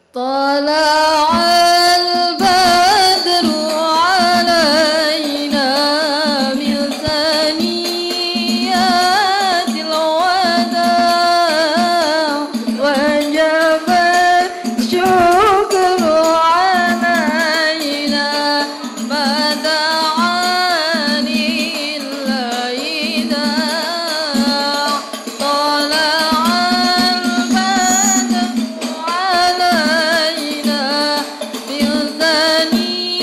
طلع البدر علينا من ثنيات الوداع وجب الشكر علينا ما دعاني الإله طلع البدر علينا من ثنيات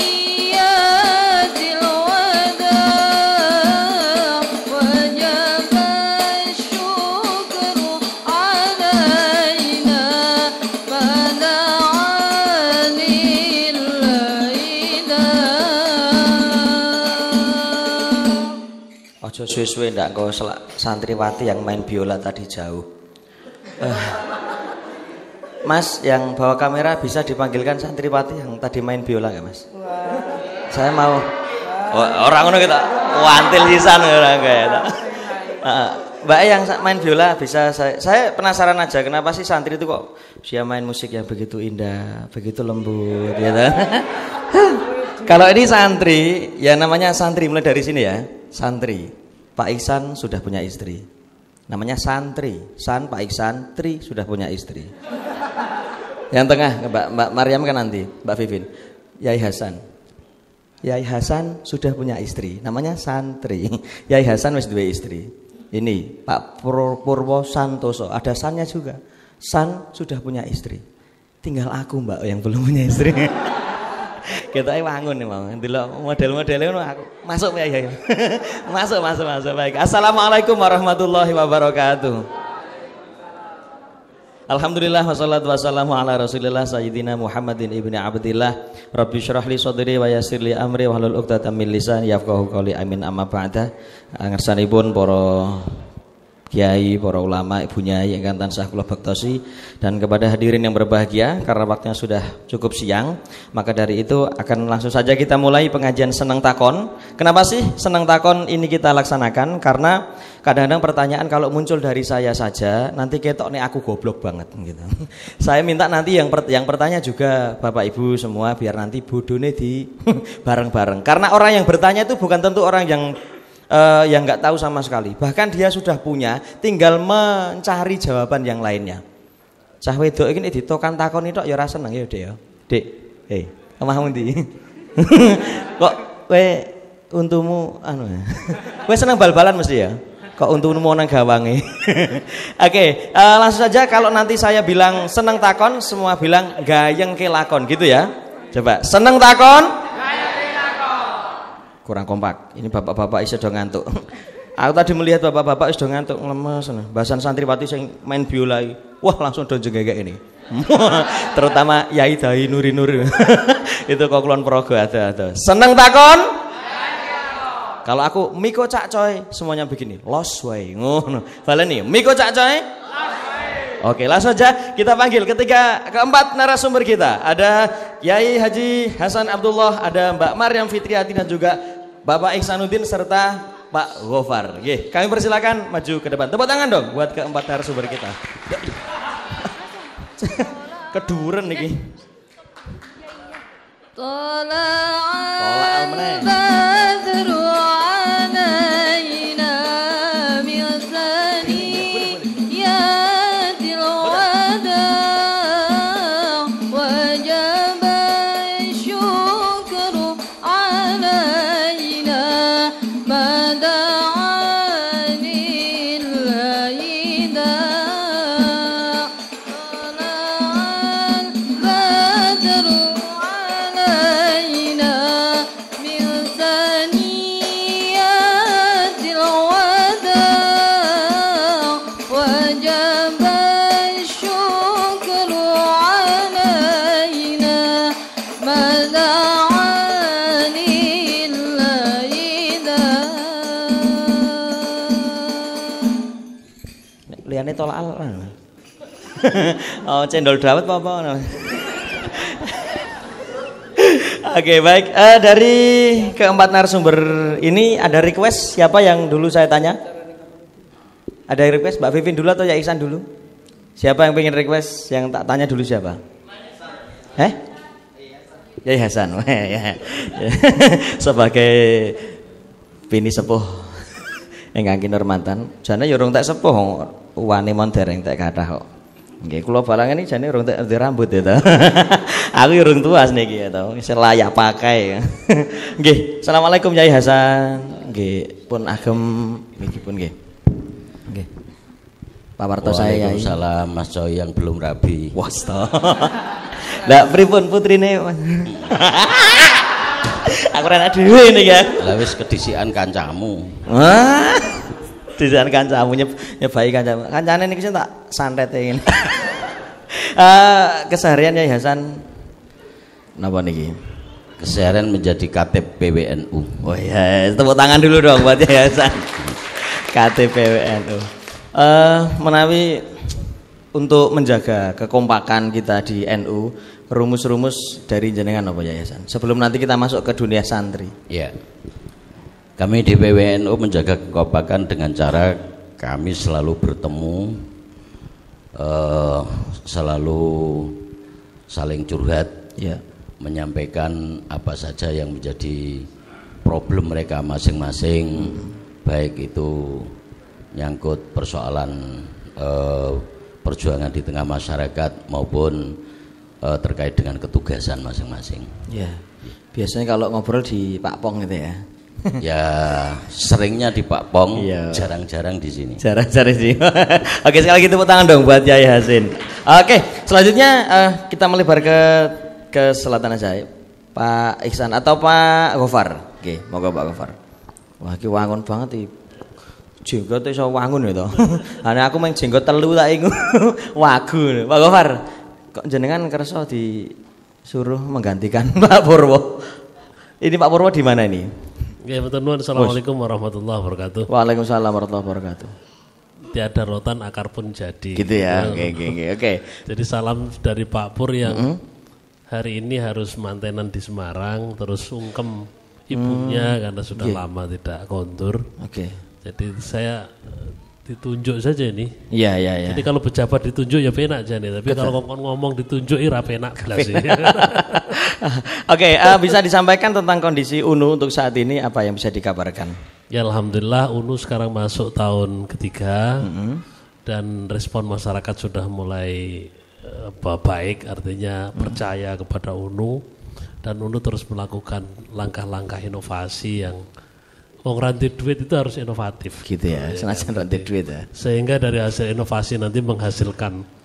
الوداع وجب الشكر علينا ما دعاني الإله. Ojo suwe-suwe ndak kau santriwati yang main biola tadi jauh. Mas yang bawa kamera bisa dipanggilkan santriwati yang tadi main biola nggak Mas? Saya mau. Orang ngono kita wantil sisan orang kayak. Mbak yang main biola bisa saya penasaran aja kenapa sih santri itu kok dia main musik yang begitu indah, begitu lembut gitu. Kalau ini santri, ya namanya santri mulai dari sini ya. Santri. Pak Iksan sudah punya istri. Namanya santri. Pak Iksan, Tri sudah punya istri. Yang tengah Mbak Maryam kan nanti, Mbak Vivin. Yai Hasan. Yai Hasan sudah punya istri. Namanya santri. Yai Hasan wis duwe istri. Ini Pak Purwo Santoso, ada sannya juga. San sudah punya istri. Tinggal aku Mbak yang belum punya istri. Kita wangun nih mau, delok model-modelnya aku masuk ya. masuk baik. Assalamualaikum warahmatullahi wabarakatuh. Alhamdulillah wassalatu wassalamu ala Rasulillah sayyidina Muhammadin ibni Abdillah. Rabbi syrah li sadri wa yassir li amri wahlul 'uqdatam min lisani yafqahu qawli. Amin amma ba'da. Ngersanipun para kiai, para ulama, ibu nyai ingkang tansah kula bektosi dan kepada hadirin yang berbahagia karena waktunya sudah cukup siang, maka dari itu akan langsung saja kita mulai pengajian Seneng Takon. Kenapa sih Seneng Takon ini kita laksanakan? Karena kadang-kadang pertanyaan kalau muncul dari saya saja nanti ketok nih aku goblok banget gitu. Saya minta nanti yang bertanya juga Bapak Ibu semua biar nanti bodone di bareng-bareng. Karena orang yang bertanya itu bukan tentu orang yang nggak tahu sama sekali, bahkan dia sudah punya, tinggal mencari jawaban yang lainnya. Cah wedok iki ditokan takon tok ya ora seneng ya, Dek ya. Dek, omahmu ndi? Kok kowe untumu anu ya. Kowe seneng bal-balan mesti ya? Kok untumu mau nang gawange. Oke, langsung saja kalau nanti saya bilang seneng takon, semua bilang gayeng kelakon gitu ya. Coba, seneng takon kurang kompak. Ini bapak-bapak iso do ngantuk. Aku tadi melihat bapak-bapak iso do ngantuk lemes. Bahasan santriwati sing main biola. Wah, langsung do jengegek ini. Terutama Yai Dai Nuri-Nuri. Itu kok kulon progo ada. Seneng takon? Kalau aku Miko Cak Coy, semuanya begini. Los wae. Ngono. Baleni Miko Cak Coy? Oke, langsung saja kita panggil keempat narasumber kita. Ada Yai Haji Hasan Abdullah, ada Mbak Maryam Fitriati dan juga Bapak Iksanuddin serta Pak Gofar. Oke, kami persilakan maju ke depan. Tepuk tangan dong buat keempat narasumber kita. Keduren niki. Tolak meneh. Liane tolak al. Oh, cendol dawet apa? Oke, baik. Dari keempat narasumber ini ada request siapa yang dulu saya tanya? Ada request Mbak Vivin dulu atau ya Iksan dulu? Siapa yang pengen request? Yang tak tanya dulu siapa? Yai Hasan. Ya. Sebagai bini sepuh ingkang kinurmatan, jane ya urung tak sepuh wani mon dereng tak kathah kok. Nggih, kula balangan iki jane urung tak rambut ya to. Aku ya urung tuas niki ya to, wis layak pakai. Nggih, Assalamualaikum Yai Hasan. Nggih, pun agem niki pun nggih. Nggih. Pawarto saya Yai. Waalaikumsalam Mas Coy yang belum rabi. Wasta. Lah pripun putrine? Aku ora dhewe niki ya. Lah wis kedisikan kancamu. Wah. Disikan kancamu nyebai kancamu. Kancane niki sing tak santete ngene. Keseharian Yai Hasan napa niki? Keseharian menjadi KTP PWNU. Oh iya, tepuk tangan dulu dong buat Yai Hasan. KTP PWNU. Menawi untuk menjaga kekompakan kita di NU, rumus-rumus dari jenengan apa Yai Hasan? Sebelum nanti kita masuk ke dunia santri. Ya. Kami di PWNU menjaga kekompakan dengan cara kami selalu bertemu, selalu saling curhat, Ya. menyampaikan apa saja yang menjadi problem mereka masing-masing, baik itu nyangkut persoalan perjuangan di tengah masyarakat maupun terkait dengan ketugasan masing-masing. Ya. Biasanya kalau ngobrol di Pak Pong gitu ya. Ya seringnya di Pak Pong, Iya. jarang-jarang di sini. Jarang-jarang sih. Oke, sekali lagi tepuk tangan dong buat Yai Hasan. Oke, selanjutnya kita melebar ke selatan aja. Pak Ihsan atau Pak Gofar. Oke, moga Pak Gofar. Wah, iki wangun banget iki. Jenggot iso wangun ya to. Ane aku meng jenggot telu tak ingu. Wagu. Pak Gofar, kok jenengan kersa disuruh menggantikan Pak Purwo. Ini Pak Purwo di mana ini? Ya betul nuwun. Assalamualaikum warahmatullahi wabarakatuh. Waalaikumsalam warahmatullahi wabarakatuh. Tiada rotan akar pun jadi. Gitu ya. Oke. Jadi salam dari Pak Pur yang hari ini harus mantenan di Semarang, terus sungkem ibunya karena sudah lama tidak kontur. Oke. Jadi saya ditunjuk saja ini. Iya. Jadi kalau pejabat ditunjuk ya penak aja nih, tapi kalau ngomong ditunjuk ira penak belas sih. Oke, bisa disampaikan tentang kondisi UNU untuk saat ini, apa yang bisa dikabarkan? Ya alhamdulillah UNU sekarang masuk tahun ketiga dan respon masyarakat sudah mulai baik, artinya percaya kepada UNU dan UNU terus melakukan langkah-langkah inovasi yang rantai duit itu harus inovatif. Gitu ya, senajan rantai duit ya. Sehingga dari hasil inovasi nanti menghasilkan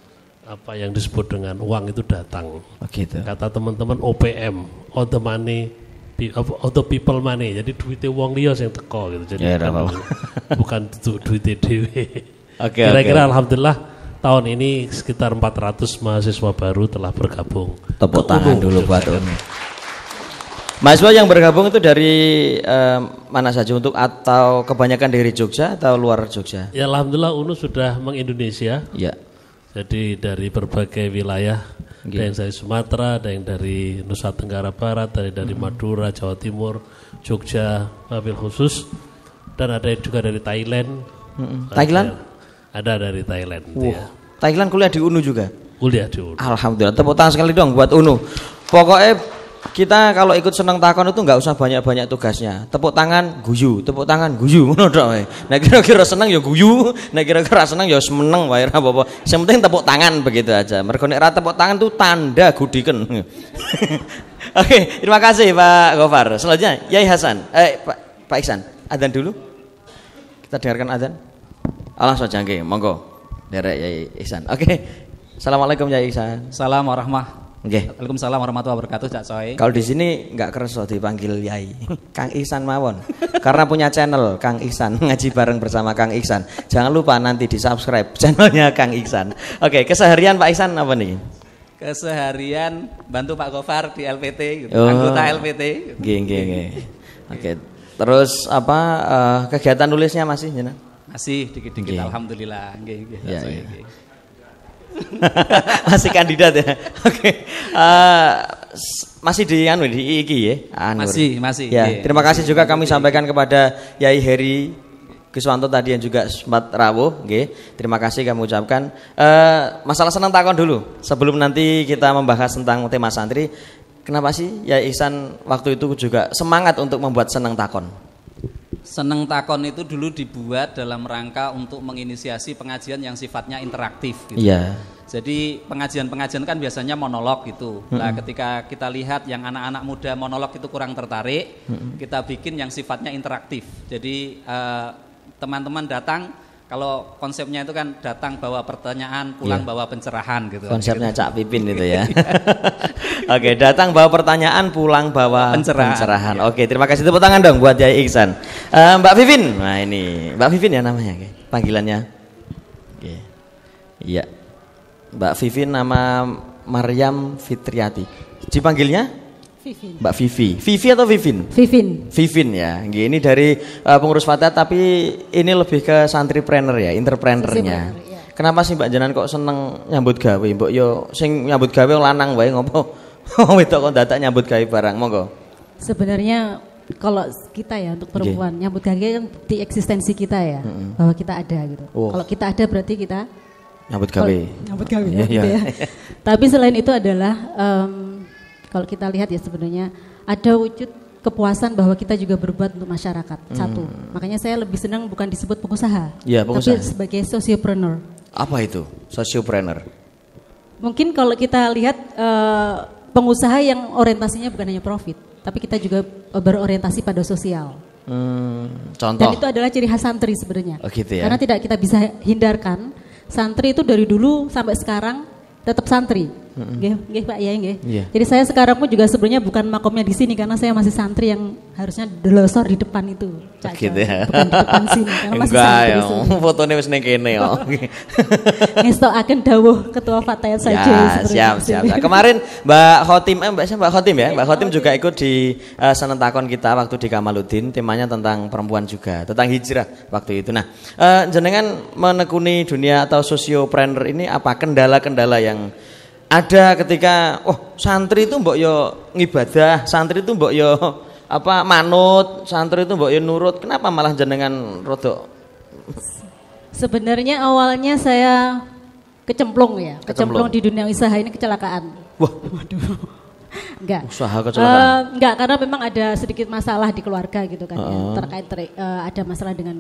apa yang disebut dengan uang itu datang. Oh gitu. Kata teman-teman OPM, all the money, all the people money. Jadi duitnya uang liya yang teko gitu. Jadi bukan duitnya dewe. Oke. Kira-kira alhamdulillah tahun ini sekitar 400 mahasiswa baru telah bergabung. Tepuk tangan dulu buat UNU. Mahasiswa yang bergabung itu dari mana saja untuk atau kebanyakan dari Jogja atau luar Jogja? Ya alhamdulillah UNU sudah mengindonesia. Ya. Jadi dari berbagai wilayah, ada yang dari Sumatera, ada yang dari Nusa Tenggara Barat, ada dari Madura, Jawa Timur, Jogja, wabil khusus, dan ada juga dari Thailand. Thailand? Ada dari Thailand. Ya. Thailand kuliah di UNU juga? Kuliah di UNU. Alhamdulillah, tepuk tangan sekali dong buat UNU. Pokoknya kita kalau ikut seneng takon itu nggak usah banyak-banyak tugasnya. Tepuk tangan guyu, tepuk tangan guyu ngono tok wae. Nek kira-kira seneng ya guyu, nek kira-kira seneng ya semeneng wae ora apa-apa. Yang penting tepuk tangan begitu aja. Mergo nek ora tepuk tangan tuh tanda gudiken. Oke, terima kasih Pak Gofar. Selanjutnya Yai Hasan, Pak Ihsan, adzan dulu. Kita dengarkan adzan. Langsung aja nggih, monggo. Derek Yai Ihsan. Oke. Assalamualaikum Yai Ihsan. Salam warahmah. Nggih. Waalaikumsalam warahmatullahi wabarakatuh, Cak Coy. Kalau di sini nggak kerso dipanggil Yai, Kang Ihsan mawon. Karena punya channel Kang Ihsan, ngaji bareng bersama Kang Ihsan. Jangan lupa nanti di subscribe channelnya Kang Ihsan. Oke, keseharian Pak Ihsan apa nih? Keseharian bantu Pak Gofar di LPT, gitu. Oh. Anggota LPT. Nggih. Oke. Terus apa kegiatan nulisnya masih jenengan? Masih dikit-dikit, Nggih. alhamdulillah. Nggih. Iya, Cak Coy, iya. nggih. Masih kandidat ya. Oke. Masih di anu di iki ya. Anur. Masih. Ya, Nggih. terima kasih juga kami sampaikan kepada Yai Heri Guswanto tadi yang juga sempat rawuh, nggih. Terima kasih kami ucapkan. Masalah senang takon dulu sebelum nanti kita membahas tentang tema santri. Kenapa sih ya Ihsan waktu itu juga semangat untuk membuat senang takon? Seneng takon itu dulu dibuat dalam rangka untuk menginisiasi pengajian yang sifatnya interaktif gitu. Iya. Jadi pengajian-pengajian kan biasanya monolog gitu. Nah, ketika kita lihat yang anak-anak muda monolog itu kurang tertarik, kita bikin yang sifatnya interaktif. Jadi teman-teman datang, kalau konsepnya itu kan datang bawa pertanyaan, pulang bawa pencerahan gitu. Konsepnya Cak Pipin itu ya. Oke, datang bawa pertanyaan, pulang bawa pencerahan. Oke, terima kasih, tepuk tangan dong buat Yai Ihsan. Mbak Vivin, nah ini Mbak Vivin ya namanya, panggilannya. Oke. Iya. Mbak Vivin nama Maryam Fitriati. Dipanggilnya? Vivin. Mbak Vivi. Vivi atau Vivin? Vivin. Vivin ya. Ini dari pengurus Fatah tapi ini lebih ke santripreneur ya, entrepreneurnya. Ya. Kenapa sih Mbak Janan kok seneng nyambut gawe? Mbok yo sing nyambut gawe lanang wae ngopo? Wedok kok dadak nyambut gawe barang, monggo. Sebenarnya kalau kita ya untuk perempuan nyambut gawe kan di eksistensi kita ya, bahwa kita ada gitu. Kalau kita ada berarti kita nyambut gawe. Nyambut gawe gitu ya. Tapi selain itu adalah kalau kita lihat ya sebenarnya ada wujud kepuasan bahwa kita juga berbuat untuk masyarakat. Satu. Makanya saya lebih senang bukan disebut pengusaha, pengusaha. tapi sebagai sociopreneur. Apa itu? Sociopreneur. Mungkin kalau kita lihat pengusaha yang orientasinya bukan hanya profit, tapi kita juga berorientasi pada sosial. Contoh. Dan itu adalah ciri khas santri sebenarnya. Oh, gitu ya. Karena tidak kita bisa hindarkan, santri itu dari dulu sampai sekarang tetap santri. Nggih Pak, ya nggih. Iya. Jadi saya sekarang pun juga sebenarnya bukan makomnya di sini karena saya masih santri yang harusnya delosor di depan itu. Caca. Gitu ya. Bukan di depan sini karena masih Enggak santri. ya, fotonya wis ning kene yo. Ngestokaken dawuh ketua Fatayat saja. Ya, siap. Kemarin Mbak Khotim ya. Mbak Khotim juga ikut di seneng takon kita waktu di Kamaludin, temanya tentang perempuan juga, tentang hijrah waktu itu. Nah, jenengan menekuni dunia atau sosiopreneur ini apa kendala-kendala yang ada ketika santri itu mbok yo ngibadah, santri itu mbok yo manut, santri itu mbok yo nurut. Kenapa malah jenengan rodok? Sebenarnya awalnya saya kecemplung di dunia usaha ini kecelakaan. Wah, waduh. Enggak. Usaha kecelakaan. Enggak, karena memang ada sedikit masalah di keluarga gitu kan ya. Terkait ada masalah dengan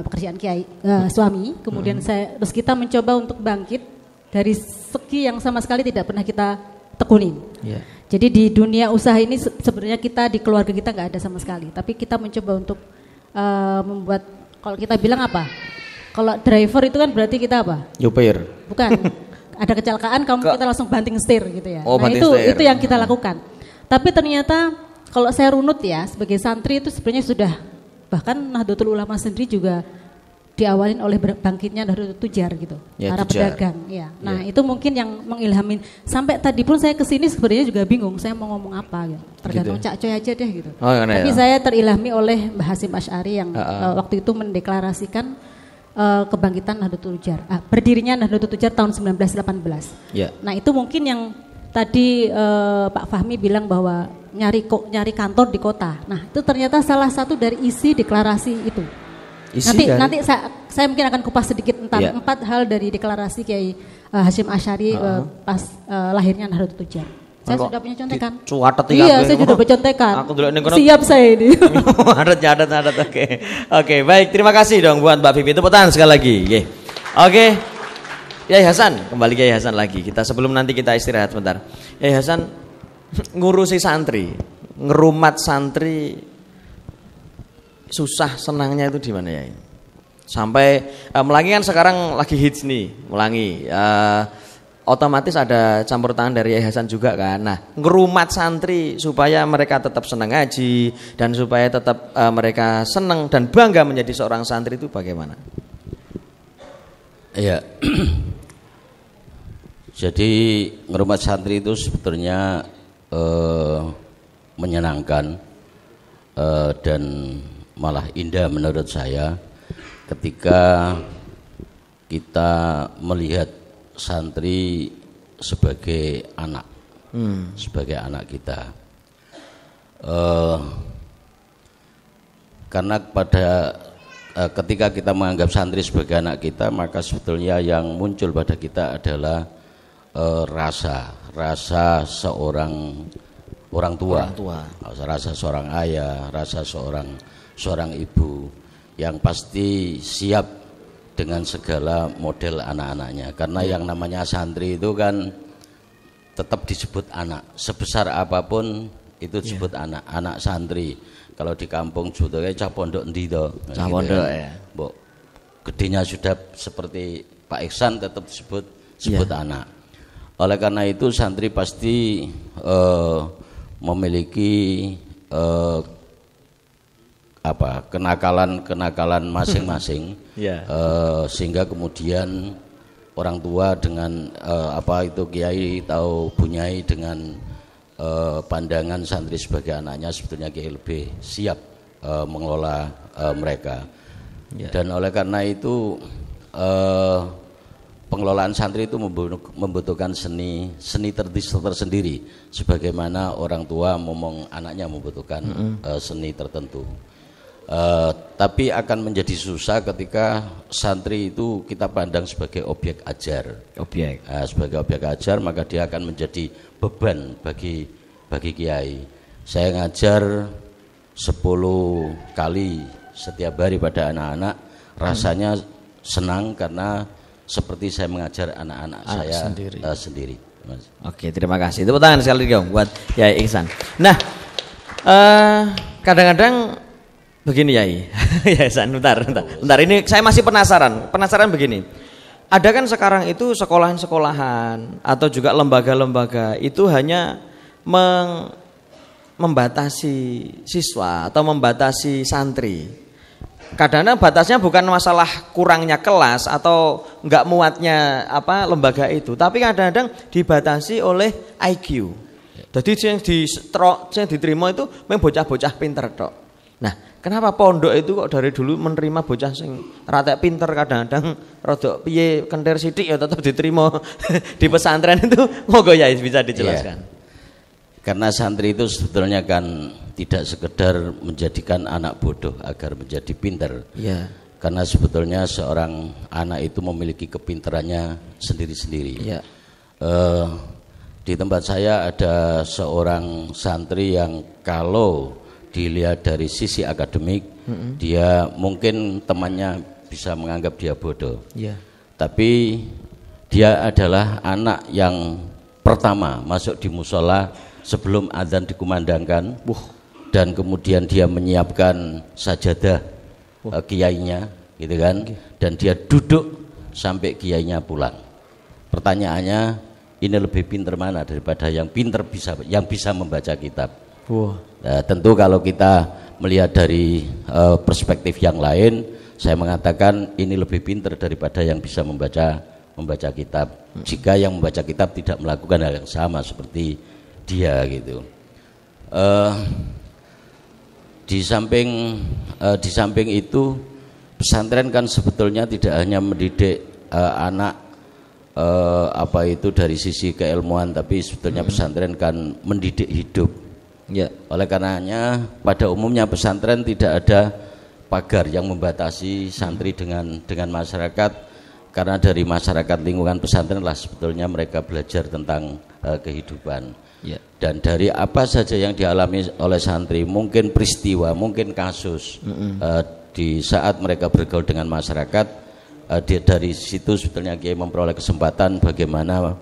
pekerjaan kiai suami. Kemudian terus kita mencoba untuk bangkit dari segi yang sama sekali tidak pernah kita tekuni. Yeah. Jadi di dunia usaha ini sebenarnya kita di keluarga kita nggak ada sama sekali. Tapi kita mencoba untuk membuat, kalau kita bilang apa? Kalau driver itu kan berarti kita apa? Nyupir. Bukan. Ada kecelakaan kita langsung banting setir gitu ya. Nah itu yang kita lakukan. Tapi ternyata kalau saya runut ya sebagai santri itu sebenarnya sudah, bahkan Nahdlatul Ulama sendiri juga diawalin oleh bangkitnya Nahdlatul Tujar gitu, para pedagang ya. Nah itu mungkin yang mengilhamin. Sampai tadi pun saya kesini sebenarnya juga bingung saya mau ngomong apa gitu. Tergantung Cak Coy aja deh gitu. Tapi saya terilhami oleh Mbah Hasyim Asy'ari yang waktu itu mendeklarasikan kebangkitan Nahdlatul Tujar, berdirinya Nahdlatul Tujar tahun 1918. Nah itu mungkin yang tadi Pak Fahmi bilang bahwa nyari kantor di kota. Nah itu ternyata salah satu dari isi deklarasi itu. Nanti saya mungkin akan kupas sedikit tentang 4 hal dari deklarasi Kiai Hasyim Asy'ari pas lahirnya Nahdlatul Tujar. Saya sudah punya contekan. Iya, saya sudah bercontekan. Siap saya ini. Adat. Oke, baik. Terima kasih dong buat Mbak Vivi. Tepuk tangan sekali lagi. Oke. Yai Hasan, kembali Yai Hasan lagi. Sebelum nanti kita istirahat sebentar. Yai Hasan ngurusi santri, ngerumat santri. Susah senangnya itu di mana ya? Sampai Melangi kan sekarang lagi hits nih, Melangi. Otomatis ada campur tangan dari Yai Hasan juga kan. Nah, ngerumat santri supaya mereka tetap senang ngaji dan supaya tetap mereka senang dan bangga menjadi seorang santri itu bagaimana? Iya. Jadi ngerumat santri itu sebetulnya menyenangkan dan malah indah menurut saya ketika kita melihat santri sebagai anak, sebagai anak kita. Karena ketika kita menganggap santri sebagai anak kita, maka sebetulnya yang muncul pada kita adalah rasa seorang orang tua, rasa seorang ayah, rasa seorang ibu yang pasti siap dengan segala model anak-anaknya. Karena yang namanya santri itu kan tetap disebut anak, sebesar apapun itu disebut anak santri. Kalau di kampung sebetulnya cah pondok endi to? Cah pondok ya. Mbok gedenya sudah seperti Pak Ihsan tetap disebut anak. Oleh karena itu santri pasti memiliki kenakalan masing-masing, sehingga kemudian orang tua dengan kiai atau bunyai dengan pandangan santri sebagai anaknya, sebetulnya kiai lebih siap mengelola mereka. Dan oleh karena itu pengelolaan santri itu membutuhkan seni tersendiri, sebagaimana orang tua ngomong anaknya membutuhkan seni tertentu. Tapi akan menjadi susah ketika santri itu kita pandang sebagai objek ajar. Sebagai objek ajar, maka dia akan menjadi beban bagi kiai. Saya ngajar 10 kali setiap hari pada anak-anak, rasanya senang karena seperti saya mengajar anak-anak saya sendiri. Oke, terima kasih. Tepuk tangan sekali lagi buat Yai Ihsan. Nah, kadang-kadang begini Yai. Ya Ihsan, bentar. Ini saya masih penasaran begini. Ada kan sekarang itu sekolahan-sekolahan atau juga lembaga-lembaga itu hanya membatasi siswa atau membatasi santri. Kadang-kadang batasnya bukan masalah kurangnya kelas atau enggak muatnya lembaga itu, tapi kadang-kadang dibatasi oleh IQ. Jadi yang diterima itu memang bocah-bocah pinter tok. Nah, kenapa pondok itu kok dari dulu menerima bocah sing rada pinter, kadang-kadang rodok piye kenter sithik ya tetap diterima di pesantren itu? Monggo ya bisa dijelaskan. Karena santri itu sebetulnya kan tidak sekedar menjadikan anak bodoh agar menjadi pinter. Karena sebetulnya seorang anak itu memiliki kepinterannya sendiri-sendiri. Di tempat saya ada seorang santri yang kalau dilihat dari sisi akademik, dia mungkin temannya bisa menganggap dia bodoh. Tapi dia adalah anak yang pertama masuk di musola sebelum adzan dikumandangkan, dan kemudian dia menyiapkan sajadah kiainya, gitu kan, dan dia duduk sampai kiainya pulang. Pertanyaannya, ini lebih pinter mana daripada yang bisa membaca kitab? Nah, tentu kalau kita melihat dari perspektif yang lain, saya mengatakan ini lebih pinter daripada yang bisa membaca kitab. Jika yang membaca kitab tidak melakukan hal yang sama seperti dia gitu. Di samping itu, pesantren kan sebetulnya tidak hanya mendidik anak dari sisi keilmuan, tapi sebetulnya pesantren kan mendidik hidup. Oleh karenanya pada umumnya pesantren tidak ada pagar yang membatasi santri dengan masyarakat, karena dari masyarakat lingkungan pesantren lah sebetulnya mereka belajar tentang kehidupan. Dan dari apa saja yang dialami oleh santri, mungkin peristiwa, mungkin kasus, di saat mereka bergaul dengan masyarakat, dari situ sebetulnya Kiai memperoleh kesempatan bagaimana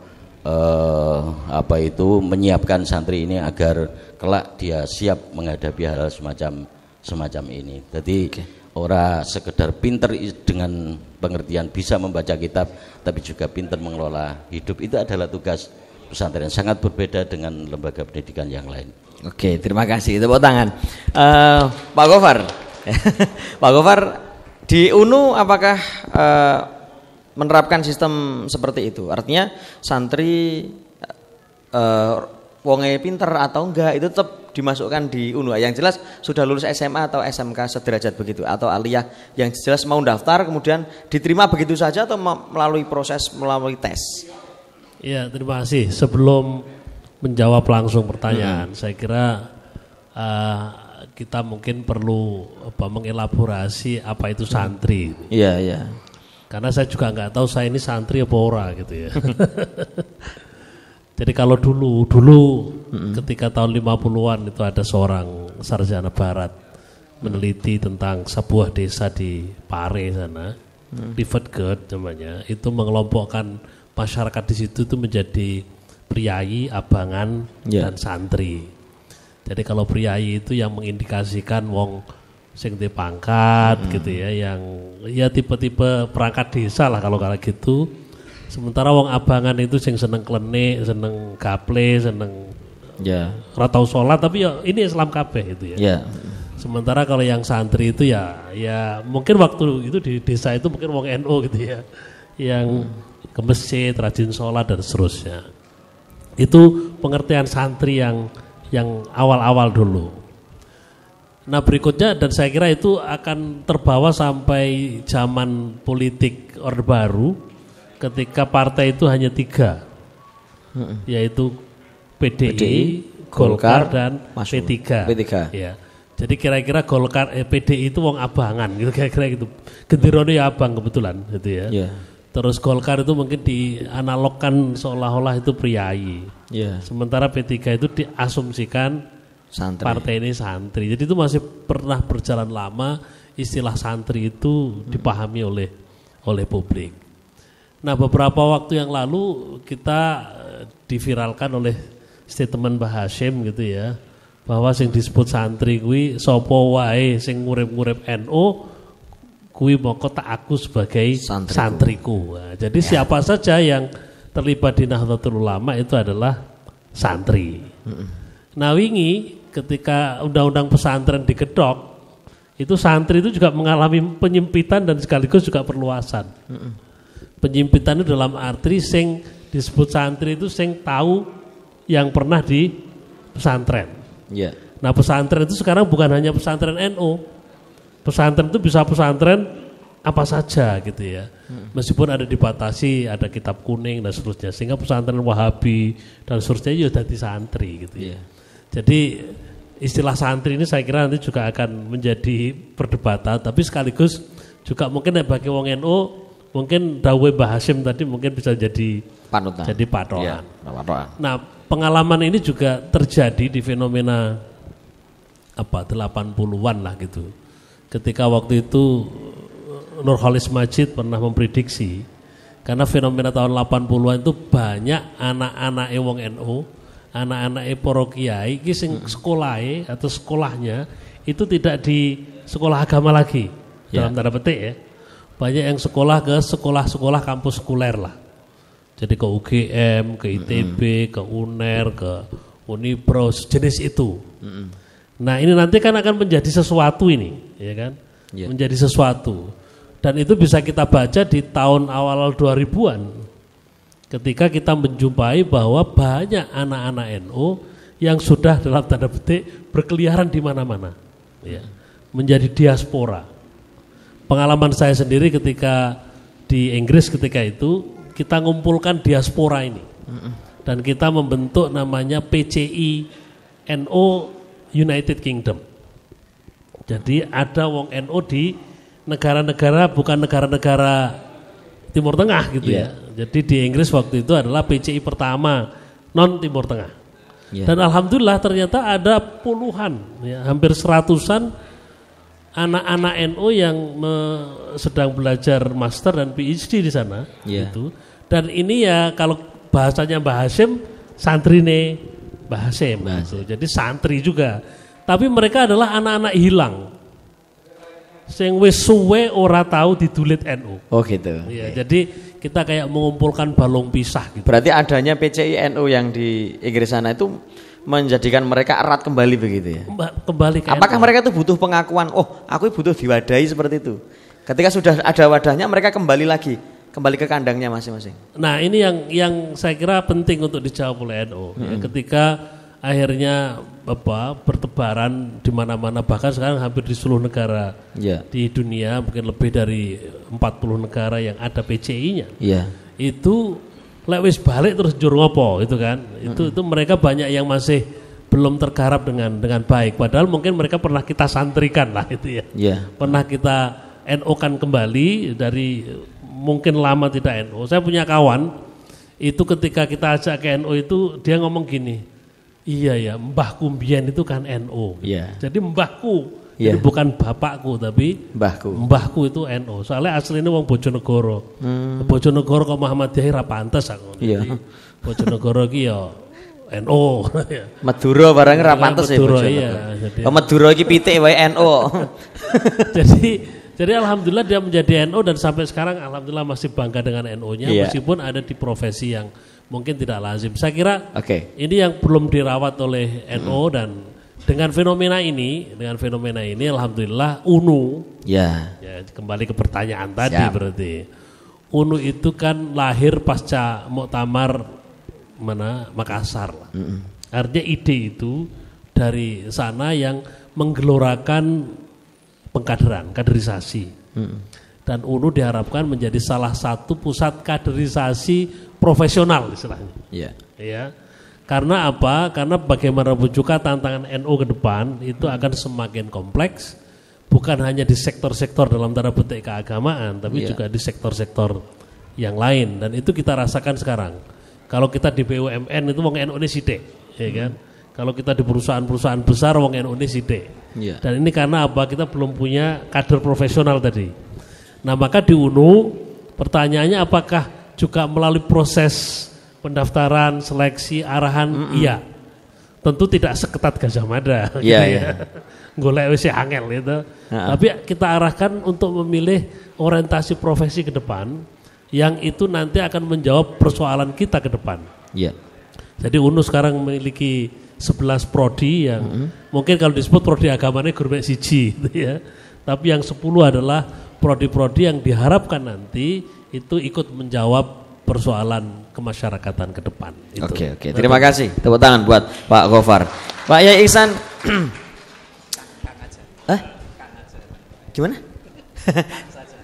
menyiapkan santri ini agar kelak dia siap menghadapi hal semacam ini. Jadi ora sekedar pinter dengan pengertian bisa membaca kitab, tapi juga pinter mengelola hidup. Itu adalah tugas pesantren, sangat berbeda dengan lembaga pendidikan yang lain. Oke, terima kasih. Tepuk tangan. Pak Gofar, Pak Gofar, di UNU apakah menerapkan sistem seperti itu? Artinya santri wonge pinter atau enggak itu tetap dimasukkan di UNU. Yang jelas sudah lulus SMA atau SMK sederajat begitu, atau aliyah yang jelas mau daftar kemudian diterima begitu saja atau melalui tes? Ya, terima kasih. Sebelum menjawab langsung pertanyaan, saya kira kita mungkin perlu mengelaborasi apa itu santri. Iya, iya. Karena saya juga nggak tahu saya ini santri apa ora gitu ya. Jadi kalau dulu ketika tahun 50-an itu ada seorang sarjana barat meneliti tentang sebuah desa di Pare sana, Livetgerd namanya, itu mengelompokkan masyarakat di situ itu menjadi priayi, abangan, dan santri. Jadi kalau priayi itu yang mengindikasikan wong sing di pangkat gitu ya, yang ya tipe-tipe perangkat desa lah kalau kayak gitu. Sementara wong abangan itu sing seneng klenik, seneng gaple, seneng ratau sholat, tapi ya ini Islam kabeh itu ya. Sementara kalau yang santri itu ya mungkin waktu itu di desa itu mungkin wong NU gitu ya, yang ke masjid, rajin sholat dan seterusnya. Itu pengertian santri yang awal-awal dulu. Nah berikutnya, dan saya kira itu akan terbawa sampai zaman politik Orde Baru, ketika partai itu hanya 3, yaitu PDI, Golkar dan P3. Ya. Jadi kira-kira Golkar, PDI itu wong abangan, gitu kira-kira gitu. Gendirone ya abang kebetulan, gitu ya. Terus Golkar itu mungkin dianalogkan seolah-olah itu priayi. Sementara P3 itu diasumsikan santri. Partai ini santri. Jadi itu masih pernah berjalan lama istilah santri itu dipahami oleh publik. Nah beberapa waktu yang lalu kita diviralkan oleh statement Mbah Hasyim gitu ya, bahwa sing disebut santri kuwi sapa wae sing ngurip-ngurip NU kuwi moko tak aku sebagai santriku. Nah, jadi siapa saja yang terlibat di Nahdlatul Ulama itu adalah santri. Nah wingi ketika undang-undang pesantren diketok, itu santri itu juga mengalami penyempitan dan sekaligus juga perluasan. Penyimpitan itu dalam arti sing disebut santri itu sing tahu yang pernah di pesantren. Nah pesantren itu sekarang bukan hanya pesantren NU. Pesantren itu bisa pesantren apa saja gitu ya. Meskipun ada dibatasi, ada kitab kuning dan seterusnya, sehingga pesantren Wahabi dan seterusnya ya jadi santri gitu ya. Jadi istilah santri ini saya kira nanti juga akan menjadi perdebatan, tapi sekaligus juga mungkin bagi wong NU mungkin dawuh Mbah Hasyim tadi mungkin bisa jadi panutan. Jadi patokan. Nah, pengalaman ini juga terjadi di fenomena 80-an lah gitu. Ketika waktu itu Nurholis Majid pernah memprediksi, karena fenomena tahun 80-an itu banyak anak-anak wong NU, anak-anak para kiai iki sing sekolahe atau sekolahnya itu tidak di sekolah agama lagi, dalam tanda petik ya. Banyak yang sekolah ke sekolah-sekolah kampus sekuler lah. Jadi ke UGM, ke ITB, ke UNER, ke Unipro, jenis itu. Nah ini nanti kan akan menjadi sesuatu ini, ya kan? Menjadi sesuatu. Dan itu bisa kita baca di tahun awal 2000-an. Ketika kita menjumpai bahwa banyak anak-anak NU yang sudah dalam tanda petik berkeliaran di mana-mana, ya, menjadi diaspora. Pengalaman saya sendiri ketika di Inggris ketika itu, kita ngumpulkan diaspora ini. Dan kita membentuk namanya PCI NU United Kingdom. Jadi ada wong NU di negara-negara, bukan negara-negara Timur Tengah gitu ya. Jadi di Inggris waktu itu adalah PCI pertama non Timur Tengah. Dan alhamdulillah ternyata ada puluhan, ya, hampir 100-an anak-anak NU yang sedang belajar master dan PhD di sana. Gitu. Dan ini ya kalau bahasanya Mbah Hasyim, santrine Mbah Hasyim. Gitu. Jadi santri juga. Tapi mereka adalah anak-anak hilang. Sing wis suwe ora tahu didulit NU. Oh gitu. Ya, jadi kita kayak mengumpulkan balong pisah gitu. Berarti adanya PCI NU yang di Inggris sana itu menjadikan mereka erat kembali begitu ya. Kembali ke apakah NU. Mereka itu butuh pengakuan, oh aku butuh diwadahi seperti itu. Ketika sudah ada wadahnya mereka kembali lagi, kembali ke kandangnya masing-masing. Nah, ini yang saya kira penting untuk dijawab oleh NU. Ya, ketika akhirnya bertebaran di mana-mana, bahkan sekarang hampir di seluruh negara di dunia, mungkin lebih dari 40 negara yang ada PCI-nya. Itu lek wis balik terus njur ngopo itu kan. Itu mereka banyak yang masih belum tergarap dengan baik. Padahal mungkin mereka pernah kita santrikan lah itu ya. Pernah kita NO-kan kembali dari mungkin lama tidak NO. Saya punya kawan itu ketika kita ajak ke NO itu dia ngomong gini, iya ya mbahku mbiyen itu kan NO. Jadi mbahku, jadi bukan bapakku tapi mbahku itu NO. Soalnya aslinya wong Bojonegoro. Bojonegoro kok Muhammadiyah ra pantes aku. Bojonegoro ki ya NO. Madura barang ra pantes ya Bojonegoro. Iya, Madura iki pitik wae NO. Jadi alhamdulillah dia menjadi NO dan sampai sekarang alhamdulillah masih bangga dengan NO-nya meskipun ada di profesi yang mungkin tidak lazim. Saya kira ini yang belum dirawat oleh NO dan dengan fenomena ini alhamdulillah UNU ya kembali ke pertanyaan tadi berarti UNU itu kan lahir pasca Muktamar Makassar. Artinya ide itu dari sana yang menggelorakan kaderisasi. Dan UNU diharapkan menjadi salah satu pusat kaderisasi profesional istilahnya. Ya. Karena apa? Karena bagaimanapun juga tantangan NU ke depan itu akan semakin kompleks, bukan hanya di sektor-sektor dalam tanda petik keagamaan, tapi juga di sektor-sektor yang lain. Dan itu kita rasakan sekarang. Kalau kita di BUMN itu wong NU ini sithik, ya kan? Kalau kita di perusahaan-perusahaan besar wong NU ini sithik. Dan ini karena apa? Kita belum punya kader profesional tadi. Nah, maka di UNU pertanyaannya apakah juga melalui proses pendaftaran, seleksi, arahan? Iya. Tentu tidak seketat Gajah Mada gitu ya. Golek wis angel gitu. Tapi kita arahkan untuk memilih orientasi profesi ke depan yang itu nanti akan menjawab persoalan kita ke depan. Jadi UNU sekarang memiliki 11 prodi yang mungkin kalau disebut prodi agamanya guru siji gitu ya. Tapi yang 10 adalah prodi-prodi yang diharapkan nanti itu ikut menjawab persoalan kemasyarakatan ke depan. Oke. Terima kasih. Tepuk tangan buat Pak Gofar. Pak Yai Ihsan. Gimana?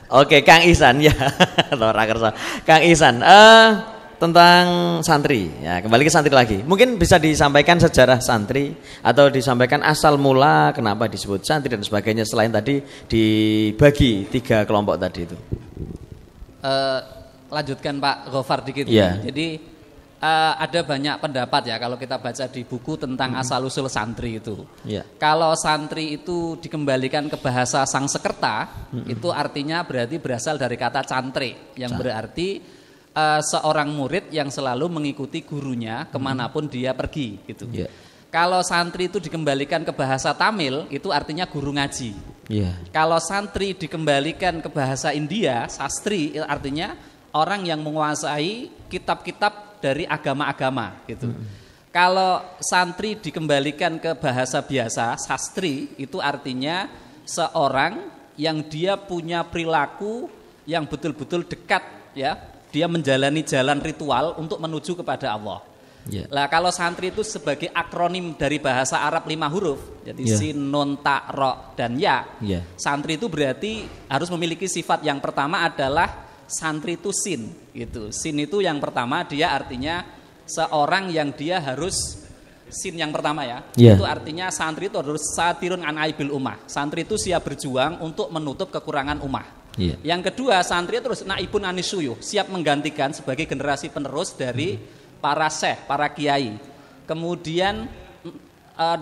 Oke, Kang Ihsan ya. Kang Ihsan. Tentang santri, ya kembali ke santri lagi. Mungkin bisa disampaikan sejarah santri atau disampaikan asal mula kenapa disebut santri dan sebagainya selain tadi dibagi 3 kelompok tadi itu. Lanjutkan Pak Gofar dikit. Jadi ada banyak pendapat ya kalau kita baca di buku tentang asal-usul santri itu. Kalau santri itu dikembalikan ke bahasa Sangsekerta, itu artinya berarti berasal dari kata cantri yang berarti seorang murid yang selalu mengikuti gurunya kemanapun dia pergi gitu. Kalau santri itu dikembalikan ke bahasa Tamil itu artinya guru ngaji. Kalau santri dikembalikan ke bahasa India, sastri artinya orang yang menguasai kitab-kitab dari agama-agama gitu. Kalau santri dikembalikan ke bahasa biasa, sastri itu artinya seorang yang dia punya perilaku yang betul-betul dekat ya. Dia menjalani jalan ritual untuk menuju kepada Allah. Lah kalau santri itu sebagai akronim dari bahasa Arab 5 huruf, jadi sin, nun, ta, ro, dan ya. Santri itu berarti harus memiliki sifat yang pertama adalah santri itu sin, gitu. Sin itu yang pertama dia artinya seorang yang dia harus sin yang pertama ya. Itu artinya santri itu harus satirun an aibil ummah. Santri itu siap berjuang untuk menutup kekurangan ummah. Yang kedua, santri terus naibun anisuyuh, siap menggantikan sebagai generasi penerus dari para syekh, para kiai. Kemudian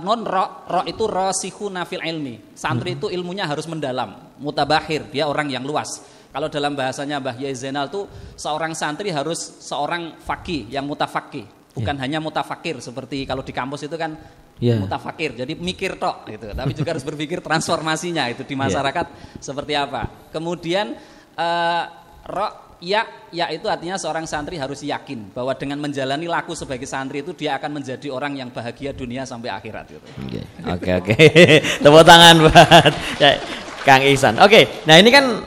non ro itu rasikhuna fil ilmi. Santri itu ilmunya harus mendalam, mutabahir, dia orang yang luas. Kalau dalam bahasanya Mbah Yai Zainal itu seorang santri harus seorang faqih yang mutafaqih, bukan hanya mutafakir seperti kalau di kampus itu kan mutafakir, jadi mikir tok gitu. Tapi juga harus berpikir transformasinya itu di masyarakat seperti apa. Kemudian ya itu artinya seorang santri harus yakin bahwa dengan menjalani laku sebagai santri itu dia akan menjadi orang yang bahagia dunia sampai akhirat gitu. Oke. Tepuk tangan buat Kang Ihsan. Nah ini kan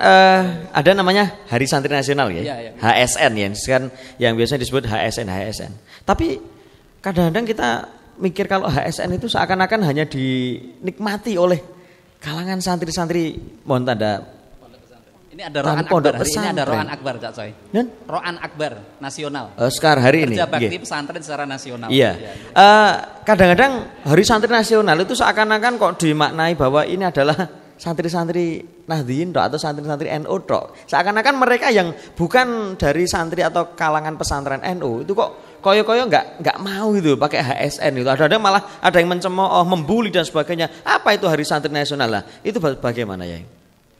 ada namanya Hari Santri Nasional ya. HSN ya, kan yang biasa disebut HSN. Tapi kadang-kadang kita mikir kalau HSN itu seakan-akan hanya dinikmati oleh kalangan santri-santri mohon tanda. Ini ada Rohan Akbar, hari ini ada Rohan Akbar Cak Coy. Rohan Akbar nasional. Sekarang hari ini. Kerja bakti pesantren secara nasional. kadang-kadang Hari Santri Nasional itu seakan-akan kok dimaknai bahwa ini adalah santri-santri Nahdliyin atau santri-santri NU tok. Seakan-akan mereka yang bukan dari santri atau kalangan pesantren NU itu kok koyo-koyo nggak mau gitu pakai HSN itu. Ada malah ada yang mencemooh, membuli dan sebagainya. Apa itu Hari Santri Nasional lah? Itu bagaimana ya?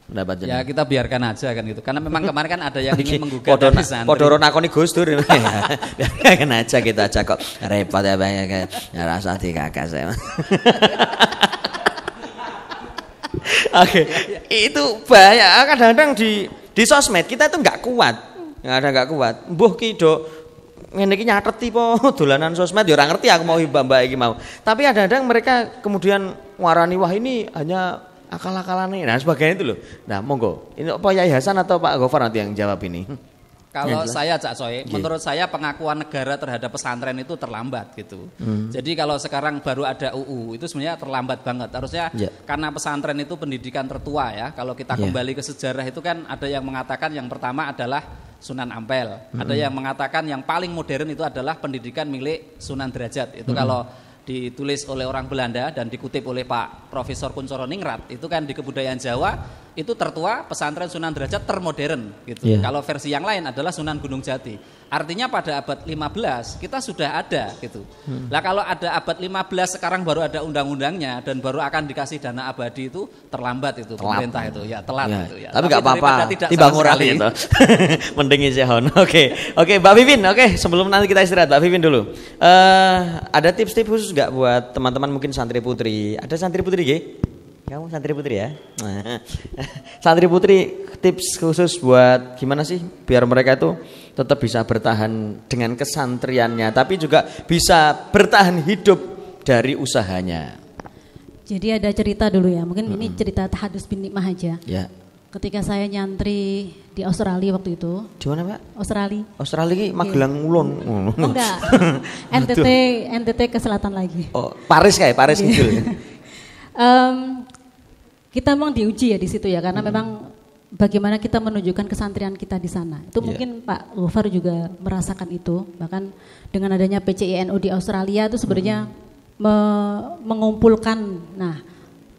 Pendapatnya. Ya kita biarkan aja kan gitu. Karena memang kemarin kan ada yang ingin menggugat dari santri. Podoro nakoni Gus Dur. Biarkan aja kita aja kok repot ya banyak kayak rasa dikakas ya. Oke, itu banyak kadang-kadang di sosmed kita itu nggak kuat. Nggak kuat. Mbuh ki do ngene iki nyateti po dolanan sosmed ya ora ngerti aku mau mbak iki mau. Tapi kadang-kadang mereka kemudian ngarani wah ini hanya akal-akalane. Nah, sebagainya itu loh. Nah, monggo. Ini apa Yai Hasan atau Pak Gofar nanti yang jawab ini? Kalau saya Cak Soe, menurut saya pengakuan negara terhadap pesantren itu terlambat gitu. Jadi kalau sekarang baru ada UU itu sebenarnya terlambat banget. Harusnya karena pesantren itu pendidikan tertua ya. Kalau kita kembali ke sejarah itu kan ada yang mengatakan yang pertama adalah Sunan Ampel. Ada yang mengatakan yang paling modern itu adalah pendidikan milik Sunan Derajat. Itu kalau ditulis oleh orang Belanda dan dikutip oleh Pak Profesor Kuncoro Ningrat itu kan di kebudayaan Jawa itu tertua pesantren Sunan Derajat termodern gitu. Kalau versi yang lain adalah Sunan Gunung Jati. Artinya pada abad 15 kita sudah ada gitu. Lah kalau ada abad 15 sekarang baru ada undang-undangnya dan baru akan dikasih dana abadi itu terlambat itu pemerintah itu ya telat gitu ya. Tapi enggak apa-apa. Timbang ngurali itu. Mending isihon. Oke, Mbak Vivin. Oke, sebelum nanti kita istirahat Mbak Vivin dulu. Ada tips-tips khusus enggak buat teman-teman mungkin santri putri? Ada santri putri nggih? Kamu santri putri ya? Santri putri tips khusus buat gimana sih biar mereka itu tetap bisa bertahan dengan kesantriannya tapi juga bisa bertahan hidup dari usahanya. Jadi ada cerita dulu ya, mungkin ini cerita Tahadus bin Nikmah aja. Ya. Ketika saya nyantri di Australia waktu itu. Di mana Pak? Australia. Australia ini Magelang Ulon. Oh, enggak. NTT ke selatan lagi. Oh, Paris gitu. Kita memang diuji ya di situ ya karena memang bagaimana kita menunjukkan kesantrian kita di sana. Itu mungkin Pak Gofar juga merasakan itu. Bahkan dengan adanya PCINU di Australia itu sebenarnya mengumpulkan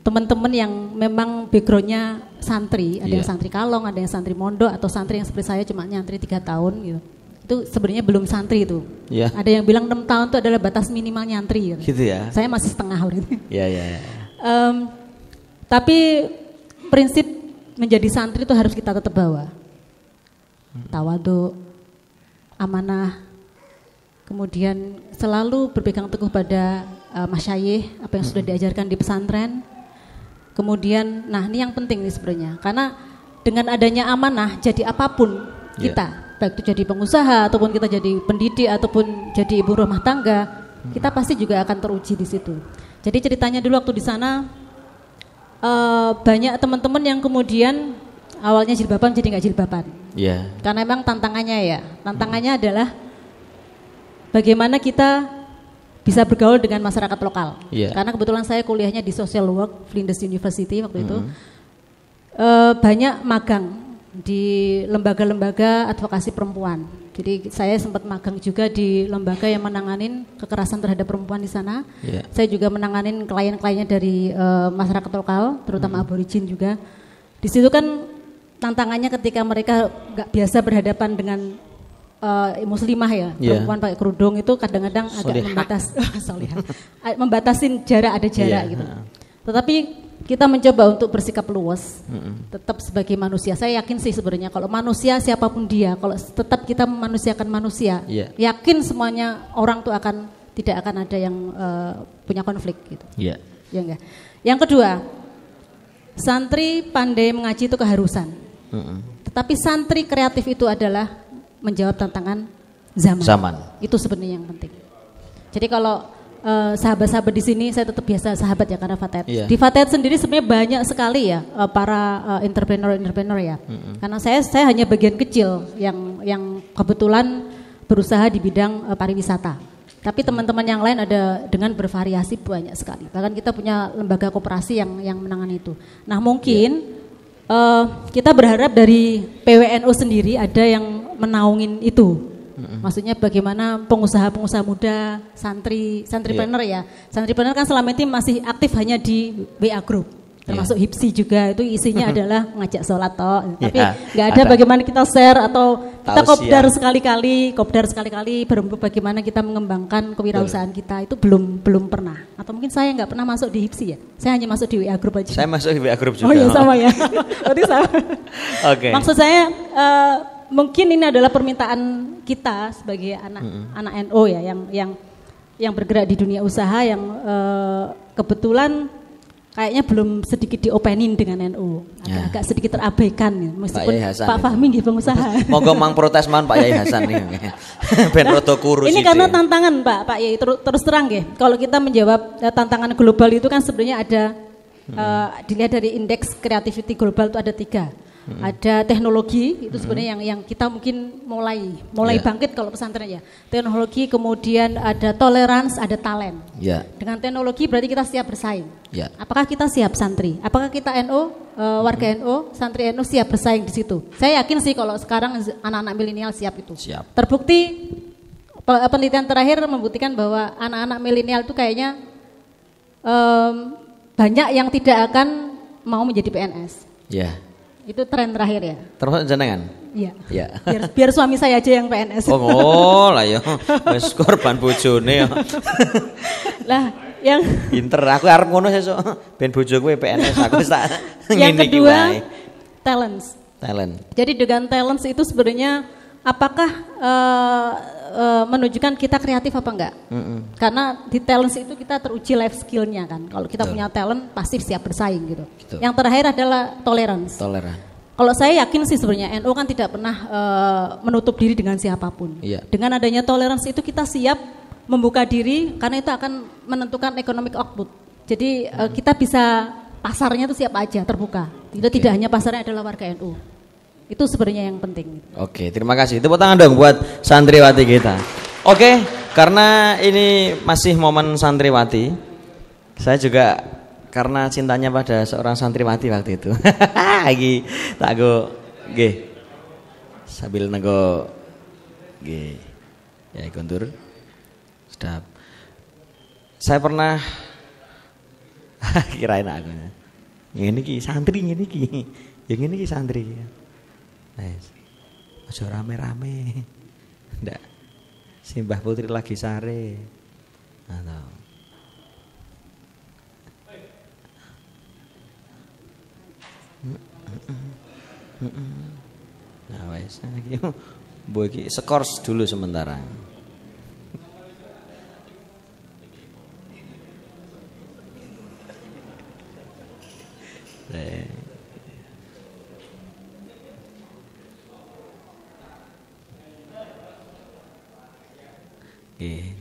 teman-teman yang memang backgroundnya santri, ada yang santri kalong, ada yang santri mondok atau santri yang seperti saya cuma nyantri 3 tahun gitu. Itu sebenarnya belum santri itu. Ada yang bilang 6 tahun itu adalah batas minimal nyantri gitu ya. Saya masih setengah gitu. Tapi prinsip menjadi santri itu harus kita tetap bawa. Tawadhu, amanah, kemudian selalu berpegang teguh pada masyayikh, apa yang sudah diajarkan di pesantren. Kemudian, ini yang penting nih sebenarnya, karena dengan adanya amanah, jadi apapun kita, baik itu jadi pengusaha, ataupun kita jadi pendidik, ataupun jadi ibu rumah tangga, kita pasti juga akan teruji di situ. Jadi ceritanya dulu waktu di sana, banyak teman-teman yang kemudian awalnya jilbaban jadi nggak jilbaban. Karena memang tantangannya adalah bagaimana kita bisa bergaul dengan masyarakat lokal. Karena kebetulan saya kuliahnya di social work Flinders University waktu itu, banyak magang di lembaga-lembaga advokasi perempuan. Jadi saya sempat magang juga di lembaga yang menanganin kekerasan terhadap perempuan di sana. Saya juga menanganin klien-kliennya dari masyarakat lokal, terutama aborigin juga. Di situ kan tantangannya ketika mereka nggak biasa berhadapan dengan muslimah ya, perempuan pakai kerudung itu kadang-kadang agak membatasin jarak, ada jarak gitu. Tetapi kita mencoba untuk bersikap luas, tetap sebagai manusia. Saya yakin sih sebenarnya kalau manusia siapapun dia, kalau tetap kita memanusiakan manusia, yakin semuanya orang tuh tidak akan ada yang punya konflik gitu. Ya enggak. Yang kedua, santri pandai mengaji itu keharusan. Tetapi santri kreatif itu adalah menjawab tantangan zaman. Itu sebenarnya yang penting. Jadi kalau sahabat-sahabat di sini saya tetap biasa sahabat ya karena Fatet. Di Fatet sendiri sebenarnya banyak sekali ya para entrepreneur ya. Karena saya hanya bagian kecil yang kebetulan berusaha di bidang pariwisata. Tapi teman-teman yang lain ada dengan bervariasi banyak sekali. Bahkan kita punya lembaga koperasi yang menangani itu. Nah mungkin kita berharap dari PWNU sendiri ada yang menaungin itu. Maksudnya bagaimana pengusaha-pengusaha muda, santripreneur ya. Santripreneur kan selama ini masih aktif hanya di WA group. Termasuk HIPSI juga itu isinya adalah mengajak sholat toh. Tapi nggak ada bagaimana kita share atau kita kopdar sekali-kali bagaimana kita mengembangkan kewirausahaan kita itu belum pernah. Atau mungkin saya nggak pernah masuk di HIPSI ya. Saya hanya masuk di WA group aja. Saya masuk di WA group juga. Oh iya sama ya. Berarti sama. Oke. Maksud saya mungkin ini adalah permintaan kita sebagai anak NU ya yang bergerak di dunia usaha yang kebetulan kayaknya belum sedikit diopenin dengan NU, agak sedikit terabaikan ya. Meskipun Pak Fahmi nggih pengusaha. Monggo mang protes man Pak Yai Hasan nih. Ben rada kurus. Ini karena tantangan Pak Yai terus terang nggih. Kalau kita menjawab tantangan global itu kan sebenarnya ada dilihat dari indeks creativity global itu ada 3. Ada teknologi itu sebenarnya yang kita mungkin mulai bangkit kalau pesantren ya. Teknologi, kemudian ada toleransi, ada talent. Dengan teknologi berarti kita siap bersaing. Apakah kita siap santri? Apakah kita NU, warga NU, santri NU siap bersaing di situ? Saya yakin sih kalau sekarang anak-anak milenial siap itu. Terbukti penelitian terakhir membuktikan bahwa anak-anak milenial itu kayaknya banyak yang tidak akan mau menjadi PNS. Itu tren terakhir ya. Termasuk jenengan? Iya. Biar suami saya aja yang PNS. Oh lah ya. Wis korban bojone ya. Lah, yang pinter aku arep ngono sesuk ben bojoku PNS aku tak ngene iki wae. Talent. Jadi dengan talent itu sebenarnya apakah menunjukkan kita kreatif apa enggak? Karena di talent itu kita teruji life skill-nya kan. Kalau kita punya talent pasti siap bersaing gitu. Yang terakhir adalah toleransi. Kalau saya yakin sih sebenarnya NU kan tidak pernah menutup diri dengan siapapun. Dengan adanya toleransi itu kita siap membuka diri karena itu akan menentukan economic output. Jadi kita bisa pasarnya itu siap aja terbuka. Tidak hanya pasarnya adalah warga NU. Itu sebenarnya yang penting. Oke, terima kasih. Tepuk tangan dong buat santriwati kita. Oke, karena ini masih momen santriwati, saya juga karena cintanya pada seorang santriwati waktu itu. Lagi tak go, nggih. Sambil nego, nggih. Ya kontur. Sedap. Saya pernah kirain aku. Ngene iki santri ngene iki. Ya ngene iki santri. Aja rame-rame. Ndak. Simbah Putri lagi sare. Nah, nah wes iki mbok iki skors dulu sementara.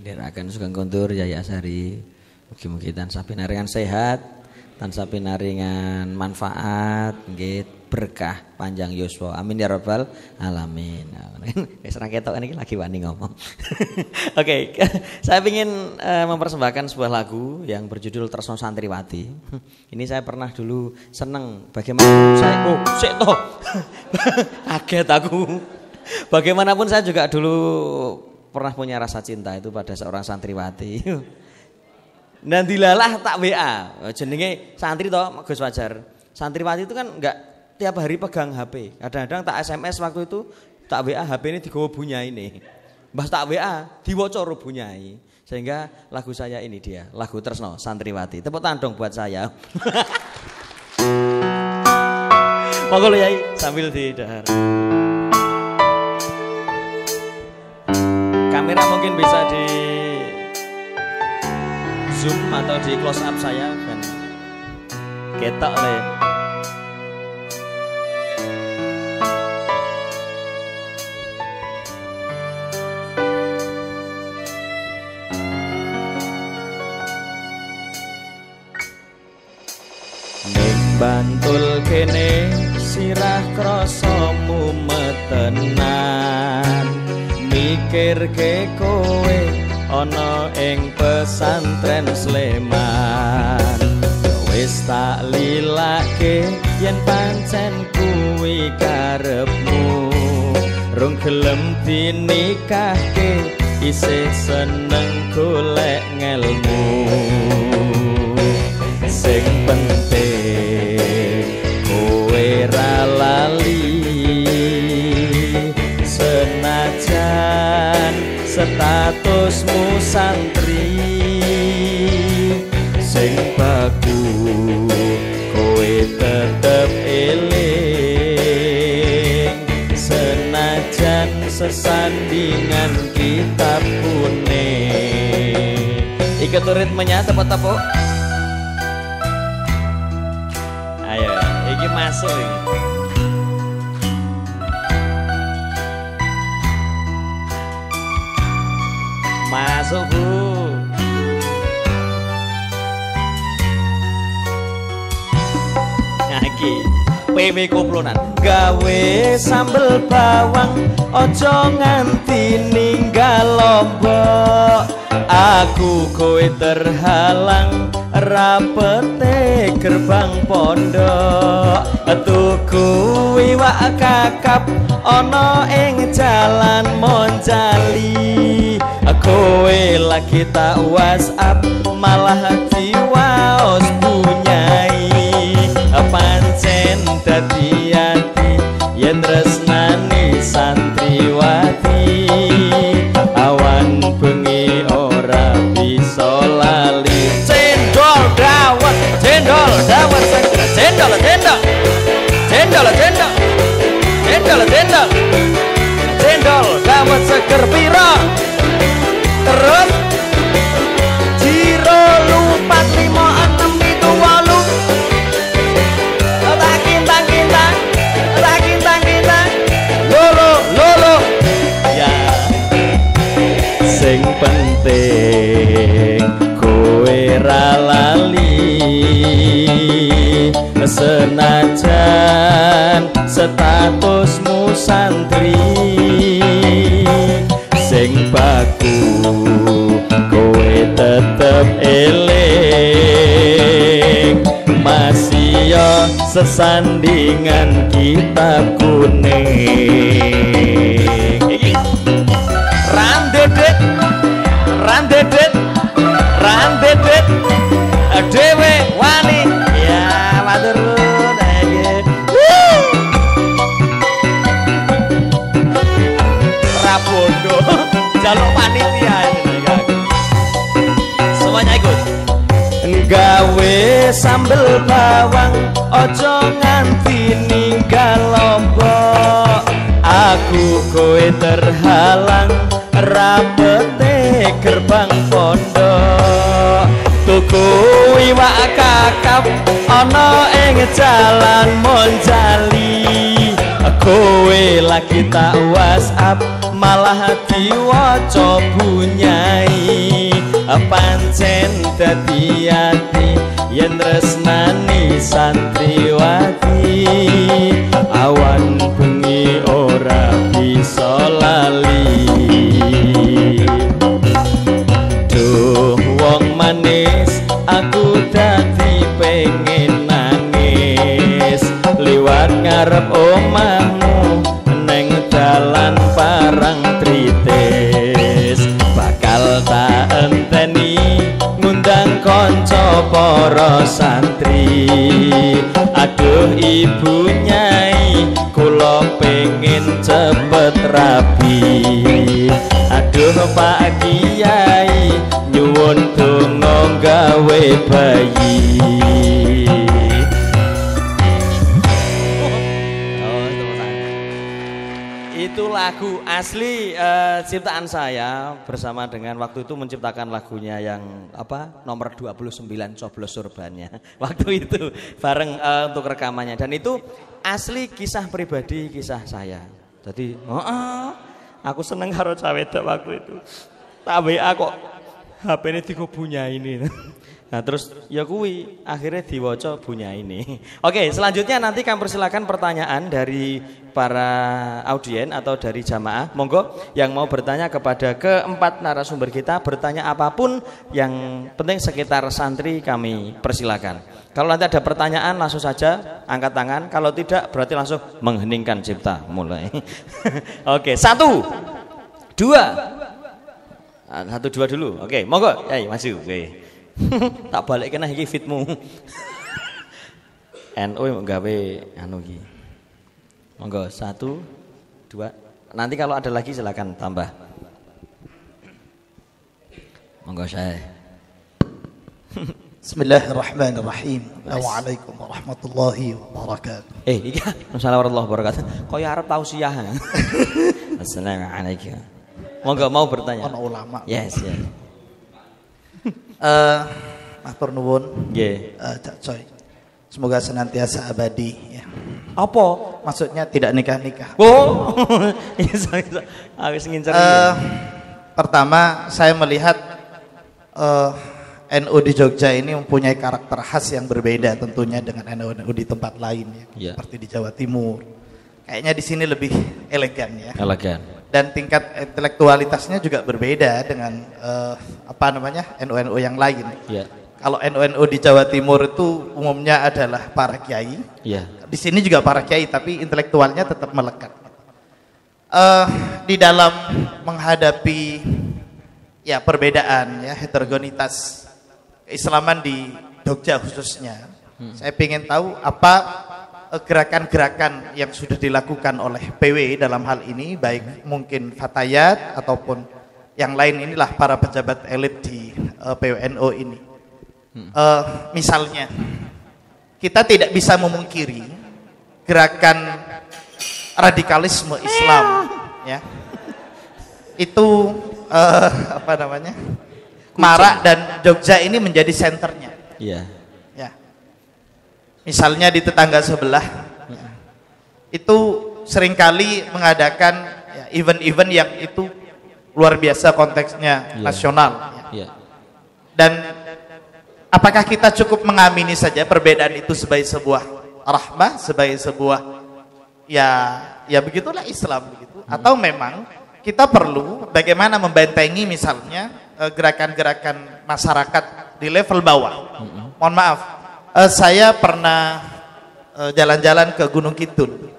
Nderakan Sugeng Kontur Yai Asari. Mugi-mugi tansah pinaringan sehat, tansah pinaringan manfaat, nggih berkah panjang yuswa. Amin ya rabbal alamin. Wis ra ketok iki lagi wani ngomong. Oke, saya ingin mempersembahkan sebuah lagu yang berjudul Tresno Santriwati. Ini saya pernah dulu seneng bagaimana saya sik toh. Kaget aku. Bagaimanapun saya juga dulu pernah punya rasa cinta itu pada seorang santriwati. Dan dilalah tak WA. Jenenge santri toh Gus Wajar. Santriwati itu kan enggak tiap hari pegang HP. Kadang-kadang tak SMS waktu itu, tak WA HP ini digawa bunyai nih. Mbah tak WA diwaca ro bunyai. Sehingga lagu saya ini dia, lagu Tresno Santriwati. Tepuk tangan dong buat saya. Monggo Yai sambil didahar. Kamera mungkin bisa di zoom atau di close up saya kan ketok le. Ning Bantul kene sirah krasa mumetenan, mikir ke kowe ana ing pesantren Sleman. Wis tak lilake yen pancen kuwi karepmu, Durung gelem dinikahke isih seneng golek ngelmu. Sing penting kowe ra lali senajan statusmu santri. Sing baku kowe tetep eling senajan sesandingan kitab kuning. Ikut ritmenya tepuk-tepuk. Ayo, iki masuk iki. Masuk Bu. Iki PW koplonan. Gawe sambel bawang ojo nganti ninggal lombok. Aku kowe terhalang rapete gerbang pondok. Tuku iwak kakap ana ing jalan Monjali. Kowe lagi tak WhatsApp malah diwaos bunyai. Pancen dadi ati yen tresnani santriwati. Awan bengi ora bisa lali. Cendol dawet cendol cendol cendol cendol cendol cendol cendol cendol dawet seger pira. Terus jiro lupat 5 6 itu 8 lolo ya. Sing penting kowe ra lali senajan statusmu santri. Sing baku kowe tetep eling masih ya sesandingan kitab kuning. Randedet dewe wani ya matur nuwun. Rapondo jaluk panitia semuanya ikut. Gawe sambel bawang ojo nganti ninggal lombok. Aku kowe terhalang rapete gerbang pondok. Tuku iwak kakap ana ing jalan Monjali. Kowe lagi tak WhatsApp malah diwaca bunyai. Pancen dadi ati yen tresnani santriwati. Awan bengi ora bisa lali. Duh wong manis aku dadi pengen nangis. Liwat ngarep omahmu neng dalan Parangtritis. Bakal tak enteni ngundang konco para santri. Aduh ibu nyai kula pengen cepet rabi. Aduh Pak Kiai nyuwun donga gawe bayi. Itu lagu asli ciptaan saya bersama dengan waktu itu menciptakan lagunya yang apa nomor 29 Coblos Surbannya waktu itu bareng untuk rekamannya, dan itu asli kisah pribadi kisah saya. Jadi aku seneng karo cah wedok waktu itu. Tak WA kok HP ini dikubunya ini. Nah terus ya kuwi akhirnya diwaca bunya ini. Oke, selanjutnya nanti kami persilakan pertanyaan dari para audien atau dari jamaah. Monggo yang mau bertanya kepada keempat narasumber kita, bertanya apapun yang penting sekitar santri kami persilakan. Kalau nanti ada pertanyaan langsung saja angkat tangan, kalau tidak berarti langsung mengheningkan cipta mulai. Oke, 1 2 1 2 dulu. Oke, monggo. Maju. Oke. Tak balik kena iki fitmu. NU gawe anu iki. Monggo 1 2. Nanti kalau ada lagi silakan tambah. Monggo saya. Bismillahirrahmanirrahim. Assalamualaikum warahmatullahi wabarakatuh. Iki Assalamualaikum warahmatullahi wabarakatuh. Kaya arep tausiah. Assalamualaikum. Monggo mau bertanya. Ono ulama. Yes. Matur nuwun. Nggih. Cak Coy. Semoga senantiasa abadi ya. Apa? Maksudnya tidak nikah-nikah. Oh. Habis ngincer. Pertama saya melihat NU di Jogja ini mempunyai karakter khas yang berbeda tentunya dengan NU di tempat lain ya. Seperti di Jawa Timur. Kayaknya di sini lebih elegan ya. Elegan. Dan tingkat intelektualitasnya juga berbeda dengan NU-NU yang lain. Yeah. Kalau NU di Jawa Timur itu umumnya adalah para kiai. Yeah. Di sini juga para kiai, tapi intelektualnya tetap melekat. Di dalam menghadapi ya perbedaan ya heterogenitas keislaman di Jogja khususnya, saya ingin tahu apa gerakan-gerakan yang sudah dilakukan oleh PW dalam hal ini, baik mungkin Fatayat ataupun yang lain inilah para pejabat elit di PWNU ini. Misalnya, kita tidak bisa memungkiri gerakan radikalisme Islam, ya, itu marak dan Jogja ini menjadi senternya. Iya. Ya. Misalnya di tetangga sebelah itu seringkali mengadakan event-event yang itu luar biasa konteksnya nasional. Dan apakah kita cukup mengamini saja perbedaan itu sebagai sebuah rahmah, sebagai sebuah ya begitulah Islam begitu, atau memang kita perlu bagaimana membentengi misalnya gerakan-gerakan masyarakat di level bawah. Mohon maaf, saya pernah jalan-jalan ke Gunung Kidul.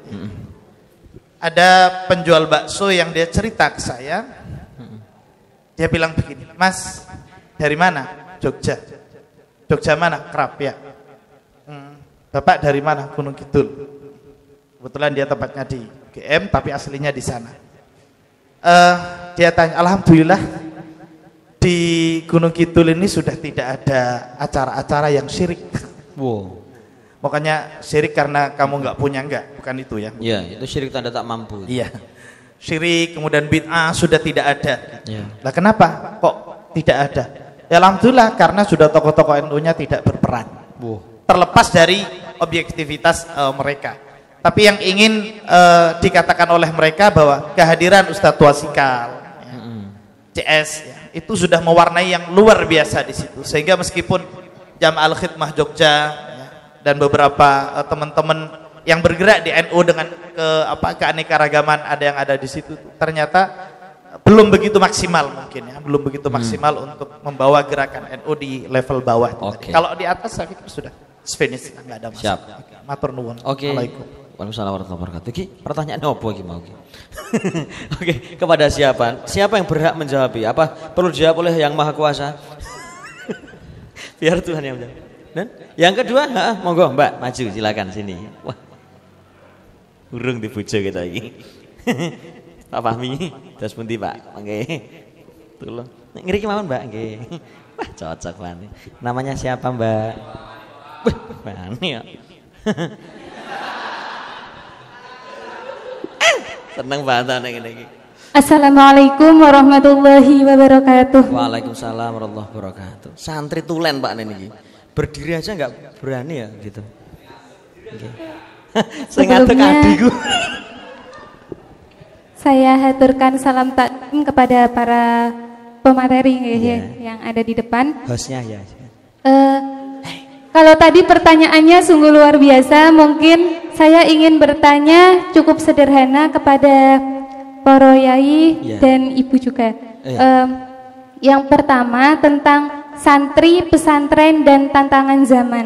Ada penjual bakso yang dia cerita ke saya. Dia bilang begini, "Mas, dari mana?" "Jogja." "Jogja mana?" "Krapia." "Bapak dari mana?" "Gunung Kidul." Kebetulan dia tempatnya di GM tapi aslinya di sana. Dia tanya, "Alhamdulillah di Gunung Kidul ini sudah tidak ada acara-acara yang syirik." Wow. Makanya syirik karena kamu nggak punya, enggak, bukan itu ya. Iya, itu syirik tanda tak mampu. Iya. Syirik kemudian bid'ah sudah tidak ada. Iya. Lah kenapa kok tidak ada? Ya alhamdulillah karena sudah tokoh-tokoh NU-nya tidak berperan. Wow. Terlepas dari objektivitas mereka. Tapi yang ingin dikatakan oleh mereka bahwa kehadiran Ustadz Wasikal, CS ya, itu sudah mewarnai yang luar biasa di situ. Sehingga meskipun Jamaah Al-Khidmah Jogja dan beberapa teman-teman yang bergerak di NU dengan keanekaragaman yang ada di situ, ternyata belum begitu maksimal mungkin ya, belum begitu maksimal untuk membawa gerakan NU di level bawah. Okay. Kalau di atas saya pikir sudah finish, nggak ada masalah. Siap. Matur nuwun. Oke. Waalaikumsalam. Waalaikumsalam warahmatullahi wabarakatuh. Ki, pertanyaan apa iki mau ki? Oke, kepada siapa? Siapa yang berhak menjawab? Apa perlu dijawab oleh Yang Maha Kuasa? Biar Tuhan yang menjawab. Dan yang kedua, monggo Mbak maju silakan sini. Wah. Urung dibojo kita iki. Pak Fahmi, terus pundi Pak? Nggih. Tulung. Ngriki mawon Mbak, nggih. Wah, cocok banget. Namanya siapa Mbak? Bani ya. Seneng banget nek ngene iki. Assalamualaikum warahmatullahi wabarakatuh. Waalaikumsalam warahmatullahi wabarakatuh. Santri tulen Pak niki. Berdiri aja enggak berani ya gitu. Nggih. Sing ngadeg adikku. Saya haturkan salam takdim kepada para pemateri yang ada di depan. Hostnya ya. Kalau tadi pertanyaannya sungguh luar biasa, mungkin saya ingin bertanya cukup sederhana kepada para yai dan ibu juga. Yang pertama tentang santri, pesantren dan tantangan zaman.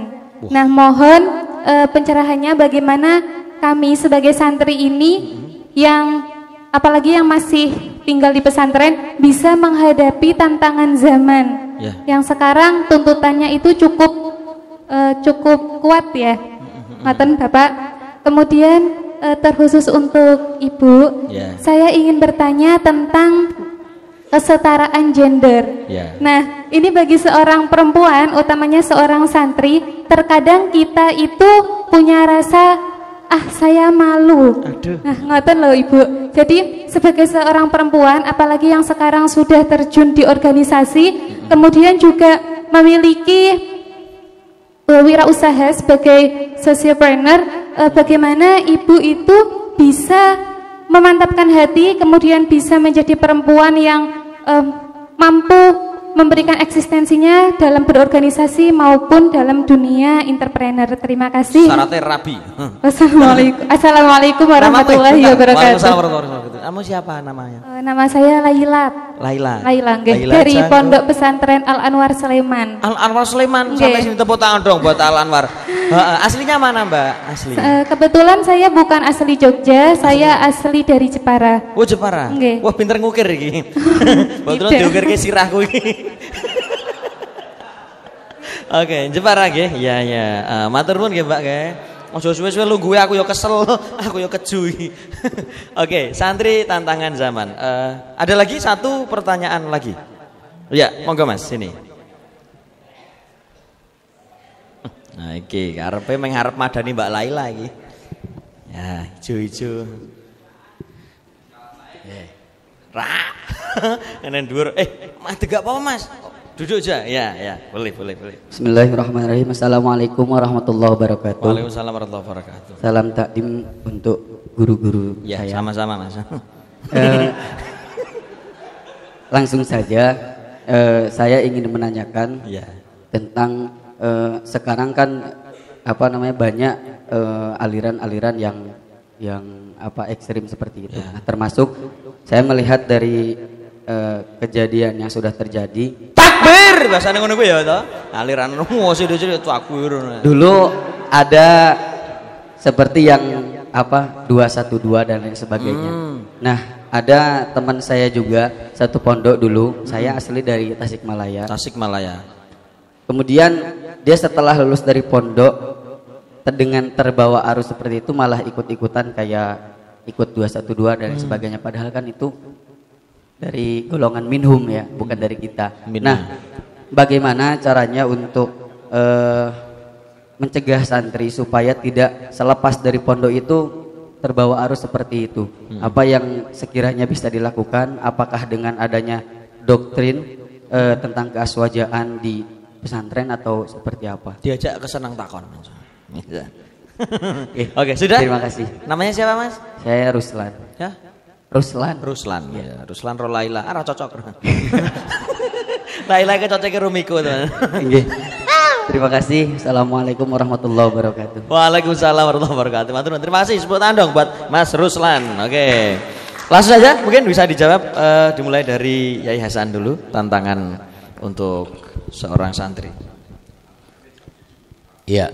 Nah, mohon pencerahannya bagaimana kami sebagai santri ini yang apalagi yang masih tinggal di pesantren bisa menghadapi tantangan zaman yang sekarang tuntutannya itu cukup kuat ya, ngaten Bapak. Kemudian terkhusus untuk Ibu, saya ingin bertanya tentang kesetaraan gender. Nah, ini bagi seorang perempuan, utamanya seorang santri, terkadang kita itu punya rasa saya malu. Nah, ngoten loh Ibu. Jadi sebagai seorang perempuan, apalagi yang sekarang sudah terjun di organisasi, kemudian juga memiliki wirausaha sebagai socialpreneur, bagaimana Ibu itu bisa memantapkan hati, kemudian bisa menjadi perempuan yang mampu memberikan eksistensinya dalam berorganisasi maupun dalam dunia entrepreneur. Terima kasih. Syaratnya rabi. Assalamualaikum warahmatullahi wabarakatuh. Kamu siapa namanya? Nama saya Laila. Laila, dari Pondok Pesantren Al Anwar Sleman. Al Anwar Sleman, sampai sini tepuk tangan dong buat Al Anwar. Aslinya mana Mbak? Asli. Kebetulan saya bukan asli Jogja, saya asli dari Jepara. Oh Jepara. Wah pinter ngukir iki. Betul diukir ke sirahku iki. Oke, Jepara nggih. Iya. Matur nuwun nggih Mbak nggih. Ojo suwe-suwe lu gue aku yo kesel, aku yo keju. Oke, santri tantangan zaman. Ada lagi satu pertanyaan lagi. Ya, monggo Mas, sini. Nah, iki karepe mengharap madani Mbak Laila iki. Ya, ijo-ijo. Ra. Ngenen dhuwur. Madeg gak apa-apa Mas. Duduk aja. Ya, boleh. Bismillahirrahmanirrahim. Assalamualaikum warahmatullahi wabarakatuh. Waalaikumsalam warahmatullahi wabarakatuh. Salam takdim untuk guru-guru saya. Sama-sama Mas. Langsung saja, saya ingin menanyakan tentang sekarang kan banyak aliran-aliran yang ekstrim seperti itu. Nah, termasuk saya melihat dari kejadian yang sudah terjadi. Takbir bahasane ngono kuwi ya to. Aliran emosi dhewe takbir. Dulu ada seperti yang 212 dan lain sebagainya. Nah, ada teman saya juga satu pondok dulu, saya asli dari Tasikmalaya. Kemudian dia setelah lulus dari pondok dengan terbawa arus seperti itu malah ikut-ikutan kayak ikut 212 dan lain sebagainya, padahal kan itu dari golongan minhum ya, bukan dari kita. Nah, bagaimana caranya untuk mencegah santri supaya tidak selepas dari pondok itu terbawa arus seperti itu? Apa yang sekiranya bisa dilakukan? Apakah dengan adanya doktrin tentang keaswajaan di pesantren atau seperti apa? Diajak ke senang takon. Oke, sudah. Terima kasih. Namanya siapa Mas? Saya Ruslan. Ya? Ruslan. Ya, Ruslan Rolaila. Cocok. Laila ke cocoknya Rumiko teman. Terima kasih. Assalamualaikum warahmatullahi wabarakatuh. Waalaikumsalam warahmatullahi wabarakatuh. Terima kasih sebut dong buat Mas Ruslan. Oke. Langsung saja mungkin bisa dijawab, dimulai dari Yai Hasan dulu, tantangan untuk seorang santri. Ya.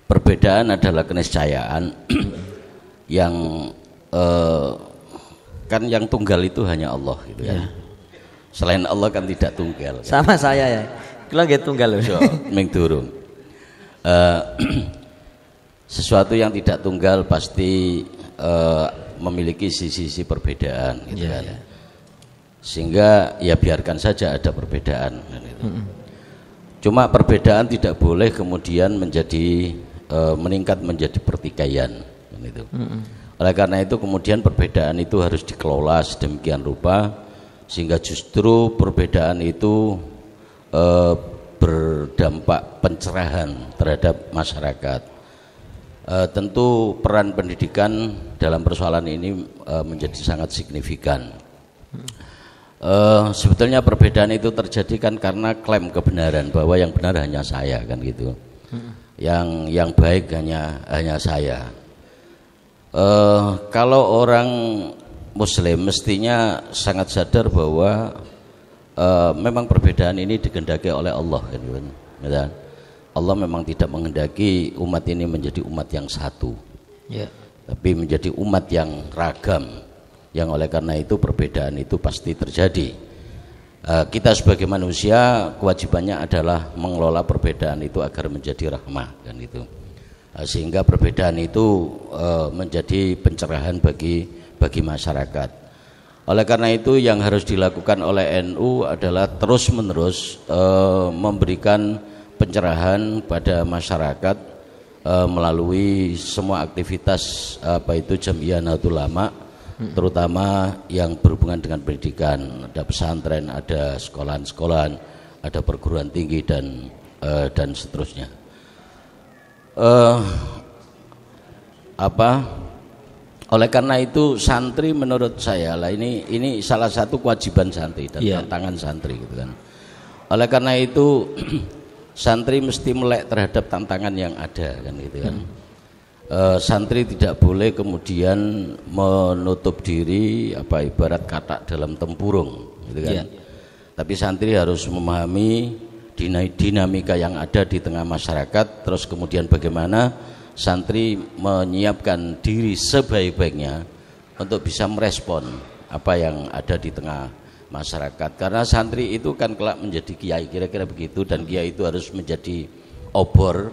Perbedaan adalah keniscayaan. Yang kan yang tunggal itu hanya Allah gitu ya. Selain Allah kan tidak tunggal. Sama saya ya. Kula nggih tunggal lho. Ming durung. Sesuatu yang tidak tunggal pasti memiliki sisi-sisi perbedaan gitu kan. Sehingga ya biarkan saja ada perbedaan gitu. Cuma perbedaan tidak boleh kemudian menjadi meningkat menjadi pertikaian gitu. Oleh karena itu kemudian perbedaan itu harus dikelola sedemikian rupa sehingga justru perbedaan itu berdampak pencerahan terhadap masyarakat. Tentu peran pendidikan dalam persoalan ini menjadi sangat signifikan. Sebetulnya perbedaan itu terjadi kan karena klaim kebenaran bahwa yang benar hanya saya kan gitu, yang baik hanya saya. Kalau orang Muslim mestinya sangat sadar bahwa memang perbedaan ini dikehendaki oleh Allah kan gitu. Allah memang tidak menghendaki umat ini menjadi umat yang satu, tapi menjadi umat yang ragam, yang oleh karena itu perbedaan itu pasti terjadi. Kita sebagai manusia kewajibannya adalah mengelola perbedaan itu agar menjadi rahmah kan itu, sehingga perbedaan itu menjadi pencerahan bagi masyarakat. Oleh karena itu yang harus dilakukan oleh NU adalah terus menerus memberikan pencerahan pada masyarakat melalui semua aktivitas Jam'iyah Nahdlatul Ulama, terutama yang berhubungan dengan pendidikan. Ada pesantren, ada sekolahan-sekolahan, ada perguruan tinggi dan seterusnya. Oleh karena itu santri menurut saya lah ini salah satu kewajiban santri dan tantangan santri gitu kan. Oleh karena itu santri mesti melek terhadap tantangan yang ada kan gitu kan. Santri tidak boleh kemudian menutup diri ibarat katak dalam tempurung gitu kan. Tapi santri harus memahami dinamika yang ada di tengah masyarakat, terus kemudian bagaimana santri menyiapkan diri sebaik-baiknya untuk bisa merespon apa yang ada di tengah masyarakat. Karena santri itu kan kelak menjadi kiai, kira-kira begitu, dan kiai itu harus menjadi obor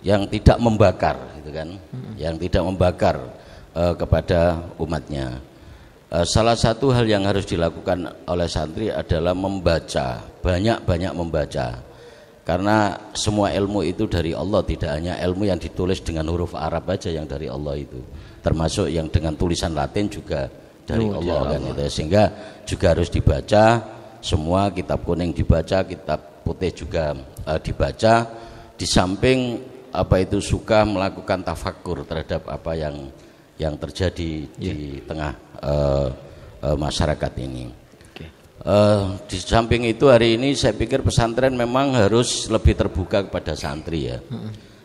yang tidak membakar gitu kan, yang tidak membakar kepada umatnya. Salah satu hal yang harus dilakukan oleh santri adalah membaca, banyak-banyak membaca. Karena semua ilmu itu dari Allah, tidak hanya ilmu yang ditulis dengan huruf Arab aja yang dari Allah itu, termasuk yang dengan tulisan Latin juga dari Allah kan itu. Sehingga juga harus dibaca, semua kitab kuning dibaca, kitab putih juga dibaca. Di samping suka melakukan tafakur terhadap apa yang terjadi di tengah masyarakat ini. Di samping itu hari ini saya pikir pesantren memang harus lebih terbuka kepada santri ya.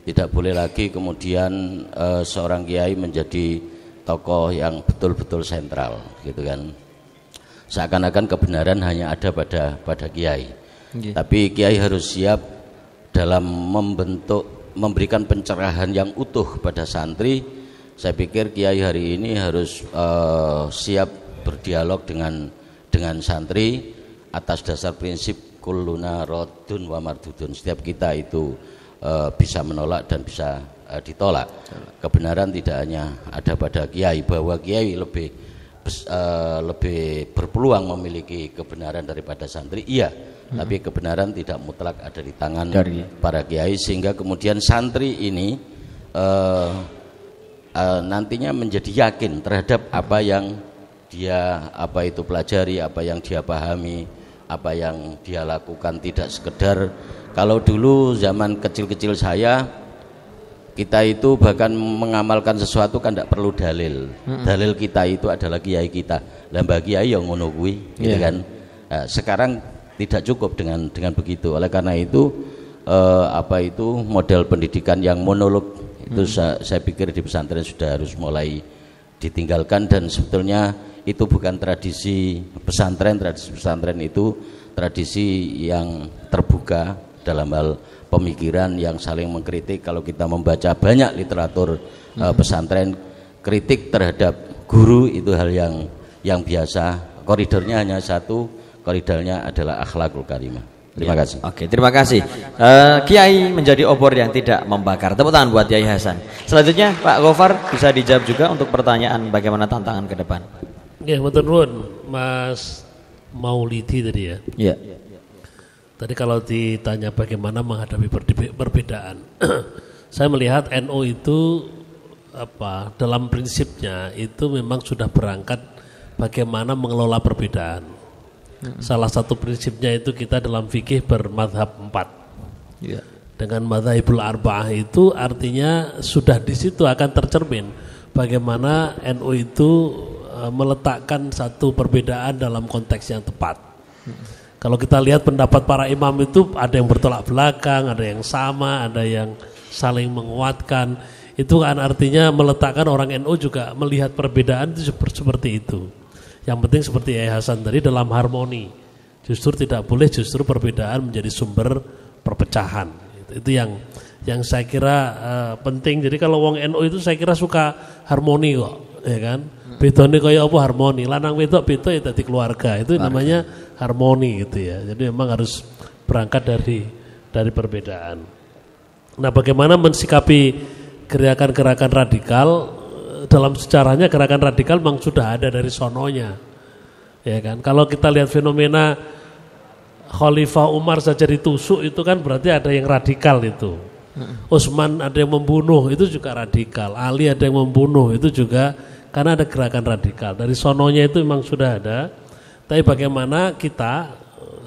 Tidak boleh lagi kemudian seorang kiai menjadi tokoh yang betul-betul sentral gitu kan. Seakan-akan kebenaran hanya ada pada kiai. Tapi kiai harus siap dalam memberikan pencerahan yang utuh pada santri. Saya pikir kiai hari ini harus siap berdialog dengan santri atas dasar prinsip kulluna raddun wa mardudun. Setiap kita itu bisa menolak dan bisa ditolak. Kebenaran tidak hanya ada pada kiai, bahwa kiai lebih berpeluang memiliki kebenaran daripada santri, iya. Tapi kebenaran tidak mutlak ada di tangan para kiai, sehingga kemudian santri ini nantinya menjadi yakin terhadap apa yang dia pelajari, apa yang dia pahami, apa yang dia lakukan. Tidak sekedar, kalau dulu zaman kecil-kecil saya, kita itu bahkan mengamalkan sesuatu kan tidak perlu dalil. Dalil kita itu adalah kiai kita. Lambah kiai yang ngono kuwi, gitu kan. Sekarang tidak cukup dengan begitu. Oleh karena itu model pendidikan yang monolog itu saya pikir di pesantren sudah harus mulai ditinggalkan, dan sebetulnya itu bukan tradisi pesantren. Tradisi pesantren itu tradisi yang terbuka dalam hal pemikiran, yang saling mengkritik. Kalau kita membaca banyak literatur pesantren, kritik terhadap guru itu hal yang biasa. Koridornya hanya satu, koridornya adalah akhlakul karimah. Terima kasih. Oke, terima kasih. Kiai menjadi obor yang tidak membakar. Tepuk tangan buat Kiai Hasan. Selanjutnya Pak Gofar bisa dijawab juga untuk pertanyaan bagaimana tantangan ke depan. Ya, matur nuwun Mas Maulidi tadi ya. Iya. Tadi kalau ditanya bagaimana menghadapi perbedaan, saya melihat NU itu dalam prinsipnya itu memang sudah berangkat bagaimana mengelola perbedaan. Salah satu prinsipnya itu kita dalam fikih bermadhab 4. dengan madzhabul arba'ah itu artinya sudah di situ akan tercermin bagaimana NU itu meletakkan satu perbedaan dalam konteks yang tepat. Kalau kita lihat pendapat para imam itu ada yang bertolak belakang, ada yang sama, ada yang saling menguatkan. Itu kan artinya meletakkan orang NU juga melihat perbedaan itu seperti itu. Yang penting seperti Yai Hasan tadi dalam harmoni. Justru tidak boleh justru perbedaan menjadi sumber perpecahan. Itu yang saya kira penting. Jadi kalau wong NU itu saya kira suka harmoni kok, ya kan? Bedone kaya apa harmoni? Lanang wedok beda ya dadi keluarga. Itu namanya harmoni gitu ya. Jadi memang harus berangkat dari perbedaan. Nah, bagaimana mensikapi gerakan-gerakan radikal? Dalam sejarahnya gerakan radikal memang sudah ada dari sononya, ya kan? Kalau kita lihat fenomena Khalifah Umar saja ditusuk itu kan berarti ada yang radikal itu. Utsman ada yang membunuh itu juga radikal. Ali ada yang membunuh itu juga karena ada gerakan radikal. Dari sononya itu memang sudah ada. Tapi bagaimana kita,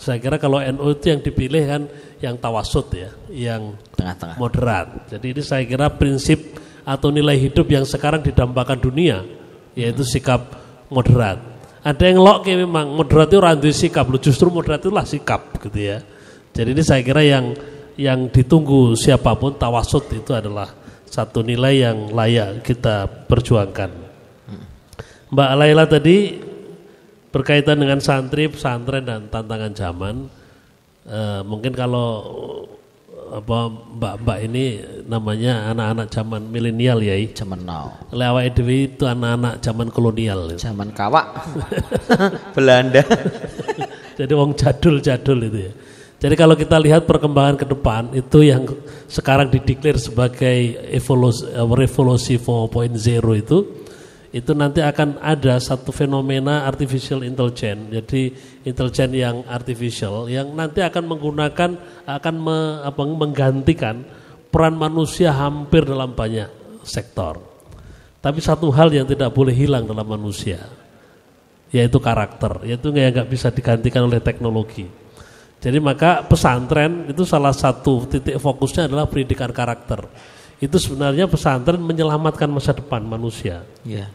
saya kira kalau NU itu yang dipilih kan yang tawasud ya, yang tengah-tengah, moderat. Jadi ini saya kira prinsip atau nilai hidup yang sekarang didambakan dunia, yaitu sikap moderat. Ada yang lok kayak memang moderat itu randu sikap, justru moderat itulah sikap gitu ya. Jadi ini saya kira yang ditunggu siapapun tawasud itu adalah satu nilai yang layak kita perjuangkan. Mbak Laila tadi berkaitan dengan santri, pesantren dan tantangan zaman. Mungkin kalau mbak-mbak ini namanya anak-anak zaman milenial ya, zaman now. Lewat Edwi itu anak-anak zaman kolonial. Zaman kawak, Belanda. Jadi wong jadul-jadul itu ya. Jadi kalau kita lihat perkembangan ke depan itu yang sekarang dideklar sebagai revolusi 4.0 itu nanti akan ada satu fenomena artificial intelligence. Jadi intelijen yang artificial yang nanti akan menggantikan peran manusia hampir dalam banyak sektor. Tapi satu hal yang tidak boleh hilang dalam manusia, yaitu karakter, yaitu nggak bisa digantikan oleh teknologi. Jadi maka pesantren itu salah satu titik fokusnya adalah pendidikan karakter. Itu sebenarnya pesantren menyelamatkan masa depan manusia. Yeah.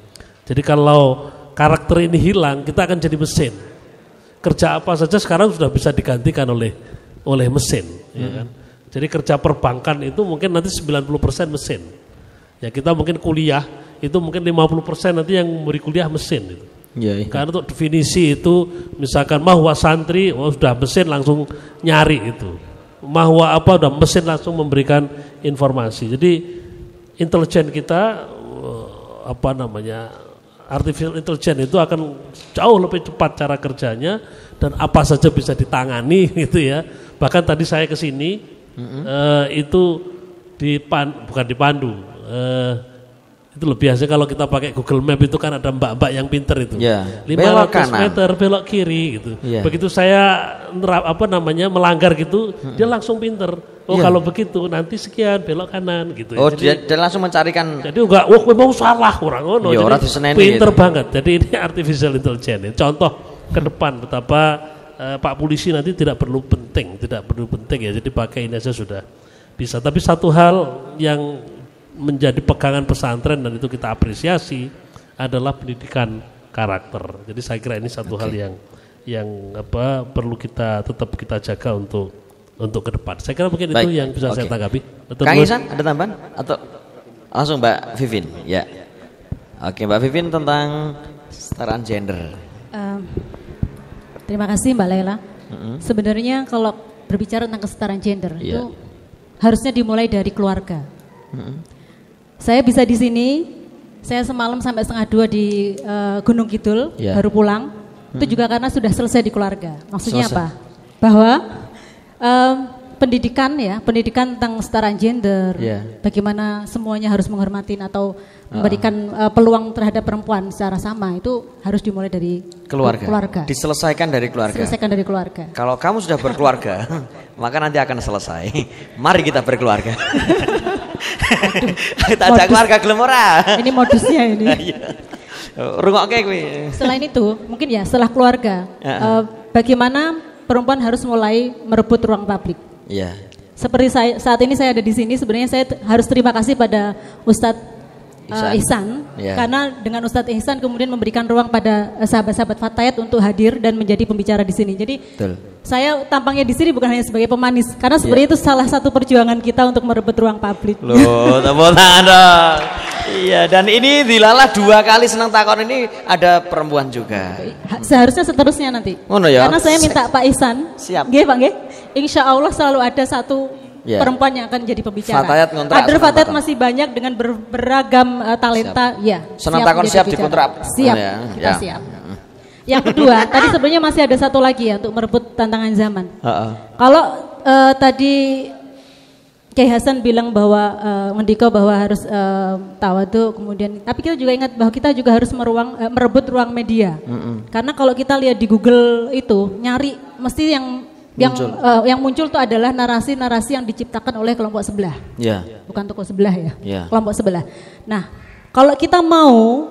Jadi kalau karakter ini hilang, kita akan jadi mesin. Kerja apa saja sekarang sudah bisa digantikan oleh mesin, ya kan? Jadi kerja perbankan itu mungkin nanti 90% mesin. Ya kita mungkin kuliah itu mungkin 50% nanti yang memberi kuliah mesin itu. Yeah. Karena untuk definisi itu misalkan mahwa santri, sudah mesin langsung nyari itu. Mahwa apa udah mesin langsung memberikan informasi. Jadi intelijen kita artificial intelligence itu akan jauh lebih cepat cara kerjanya dan apa saja bisa ditangani gitu ya. Bahkan tadi saya ke sini itu bukan dipandu. Itu lebih biasa kalau kita pakai Google Map itu kan ada mbak-mbak yang pinter itu. Yeah. 500 meter belok kiri gitu. Yeah. Begitu saya melanggar gitu, dia langsung pinter. Oh kalau begitu nanti sekian belok kanan gitu. Oh jadi, dia langsung mencarikan. Jadi enggak, memang salah orang ngono. Jadi pinter gitu. Banget. Jadi ini artificial intelligence. Contoh ke depan betapa Pak Polisi nanti tidak perlu penting ya. Jadi pakai ini saja sudah bisa. Tapi satu hal yang menjadi pegangan pesantren dan itu kita apresiasi adalah pendidikan karakter. Jadi saya kira ini satu hal yang perlu tetap kita jaga untuk ke depan. Saya kira mungkin itu yang bisa saya tanggapi. Betul, Kang Ihsan ada tambahan atau langsung Mbak Vivin? Ya. Oke, Mbak Vivin tentang kesetaraan gender. Terima kasih Mbak Laila. Sebenarnya kalau berbicara tentang kesetaraan gender itu harusnya dimulai dari keluarga. Saya bisa di sini, saya semalam sampai 1:30 di Gunung Kidul, baru pulang. Itu juga karena sudah selesai di keluarga. Maksudnya apa? Bahwa pendidikan tentang kesetaraan gender, bagaimana semuanya harus menghormatin atau memberikan peluang terhadap perempuan secara sama, itu harus dimulai dari keluarga. Diselesaikan dari keluarga. Kalau kamu sudah berkeluarga, maka nanti akan selesai. Mari kita berkeluarga. Kita ajak keluarga gelem ora. Ini modusnya ini. Rungokke kuwi. Selain itu, mungkin setelah keluarga, bagaimana perempuan harus mulai merebut ruang publik. Iya. Seperti saat ini saya ada di sini, sebenarnya saya harus terima kasih pada Ustadz Ihsan, karena dengan Ustadz Ihsan kemudian memberikan ruang pada sahabat-sahabat Fatayat untuk hadir dan menjadi pembicara di sini. Jadi saya tampangnya di sini bukan hanya sebagai pemanis, karena sebenarnya itu salah satu perjuangan kita untuk merebut ruang publik. Loh, tepuk tangan dong. Iya, dan ini dilalah 2 kali senang takon ini ada perempuan juga. Seharusnya seterusnya nanti. Ya? Karena saya minta Pak Ihsan. Siap. Nggih, Pak nggih. Insya Allah selalu ada satu perempuan yang akan jadi pembicara. Kader Fatayat masih banyak dengan beragam talenta. Siap. Ya. Senang takon siap dikontrak. Siap. Kita siap. Yang kedua, tadi sebenarnya masih ada satu lagi ya untuk merebut tantangan zaman. Kalau tadi Kiai Hasan bilang bahwa Mendiko bahwa harus tawadu, kemudian tapi kita juga ingat bahwa kita juga harus merebut ruang media. Karena kalau kita lihat di Google itu nyari mesti yang muncul itu adalah narasi-narasi yang diciptakan oleh kelompok sebelah. Bukan tokoh sebelah ya. Kelompok sebelah. Nah, kalau kita mau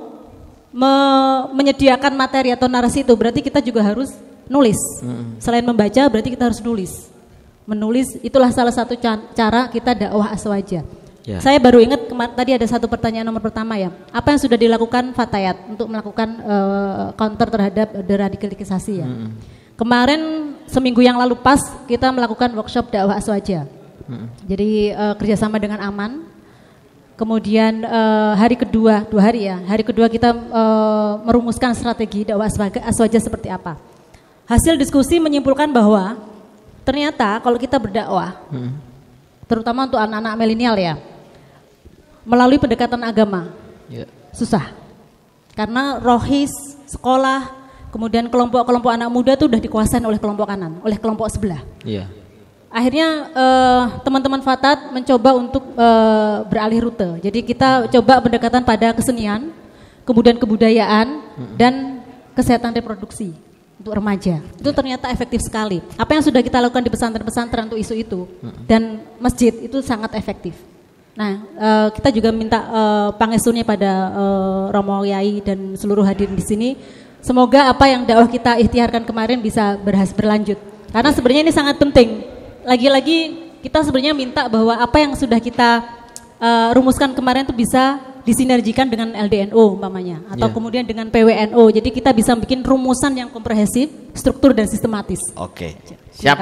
menyediakan materi atau narasi itu berarti kita juga harus nulis. Selain membaca berarti kita harus nulis. Menulis itulah salah satu cara kita dakwah aswaja. Saya baru ingat tadi ada satu pertanyaan nomor pertama ya. Apa yang sudah dilakukan Fatayat untuk melakukan counter terhadap deradikalisasi ya? Kemarin seminggu yang lalu pas kita melakukan workshop dakwah aswaja. Jadi kerjasama dengan Aman. Kemudian hari kedua, 2 hari ya. Hari kedua kita merumuskan strategi dakwah aswaja seperti apa. Hasil diskusi menyimpulkan bahwa ternyata kalau kita berdakwah, terutama untuk anak-anak milenial ya, melalui pendekatan agama, susah. Karena rohis, sekolah, kemudian kelompok-kelompok anak muda itu udah dikuasai oleh kelompok kanan, oleh kelompok sebelah. Akhirnya teman-teman Fatayat mencoba untuk beralih rute. Jadi kita coba pendekatan pada kesenian, kemudian kebudayaan, dan kesehatan reproduksi. Untuk remaja, itu ternyata efektif sekali. Apa yang sudah kita lakukan di pesantren-pesantren untuk isu itu dan masjid itu sangat efektif. Nah, kita juga minta pangestunya pada Romo Yai dan seluruh hadirin di sini. Semoga apa yang dakwah kita ikhtiarkan kemarin bisa berlanjut. Karena sebenarnya ini sangat penting. Lagi-lagi kita sebenarnya minta bahwa apa yang sudah kita rumuskan kemarin itu bisa disinergikan dengan LDNO umpamanya atau kemudian dengan PWNO. Jadi kita bisa bikin rumusan yang komprehensif, struktur dan sistematis. Oke. Siap.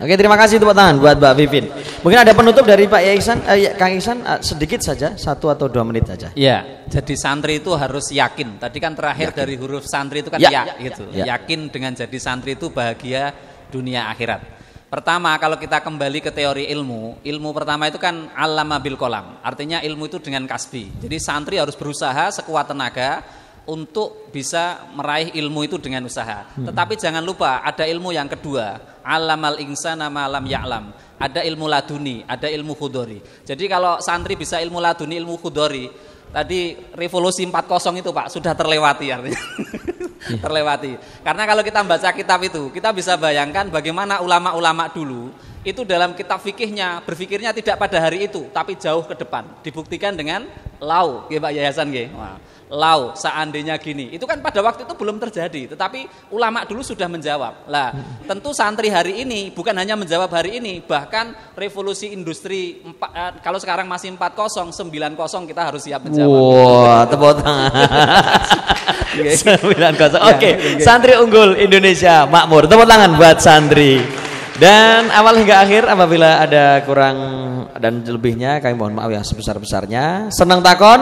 Oke, terima kasih tepuk tangan buat Mbak Vivin. Mungkin ada penutup dari Pak Ihsan, Kang Ihsan sedikit saja, 1 atau 2 menit saja. Iya, jadi santri itu harus yakin. Tadi kan terakhir dari huruf santri itu kan gitu. Yakin dengan jadi santri itu bahagia dunia akhirat. Pertama, kalau kita kembali ke teori ilmu pertama itu kan allama bil qalam. Artinya ilmu itu dengan kasbi. Jadi santri harus berusaha sekuat tenaga untuk bisa meraih ilmu itu dengan usaha. Tetapi jangan lupa ada ilmu yang kedua, allamal insana ma lam ya'lam. Ada ilmu laduni, ada ilmu khudori. Jadi kalau santri bisa ilmu laduni, ilmu khudori, tadi revolusi 40 itu Pak sudah terlewati artinya. Terlewati. Karena kalau kita baca kitab itu, kita bisa bayangkan bagaimana ulama-ulama dulu itu dalam kitab fikihnya berpikirnya tidak pada hari itu, tapi jauh ke depan. Dibuktikan dengan lau, ya Pak Yayasan nggih. Lau seandainya gini. Itu kan pada waktu itu belum terjadi, tetapi ulama dulu sudah menjawab. Lah, tentu santri hari ini bukan hanya menjawab hari ini, bahkan revolusi industri kalau sekarang masih 40, 90 kita harus siap menjawab. Wah, tepuk tangan. 90. Oke, santri unggul Indonesia makmur. Tepuk tangan buat santri. Dan awal hingga akhir apabila ada kurang dan lebihnya kami mohon maaf yang sebesar-besarnya. Senang takon,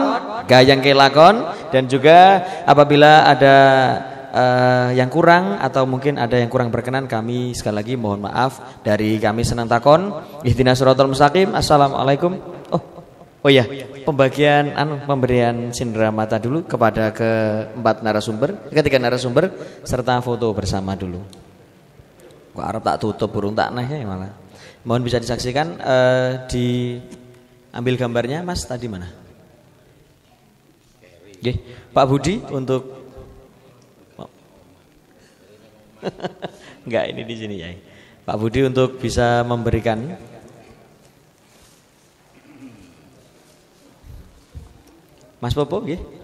gayang kelakon, dan juga apabila ada yang kurang atau mungkin ada yang kurang berkenan, kami sekali lagi mohon maaf dari kami Senang Takon. Ihdinas siratal mustaqim. Assalamualaikum. Oh ya, pemberian sindera mata dulu kepada ketiga narasumber serta foto bersama dulu. Kok arep tak tutup burung tak nah ya malah. Mohon bisa disaksikan diambil gambarnya Mas tadi mana? Nggih, Pak Budi untuk enggak ini di sini ya. Pak Budi untuk bisa memberikan Mas Popo nggih.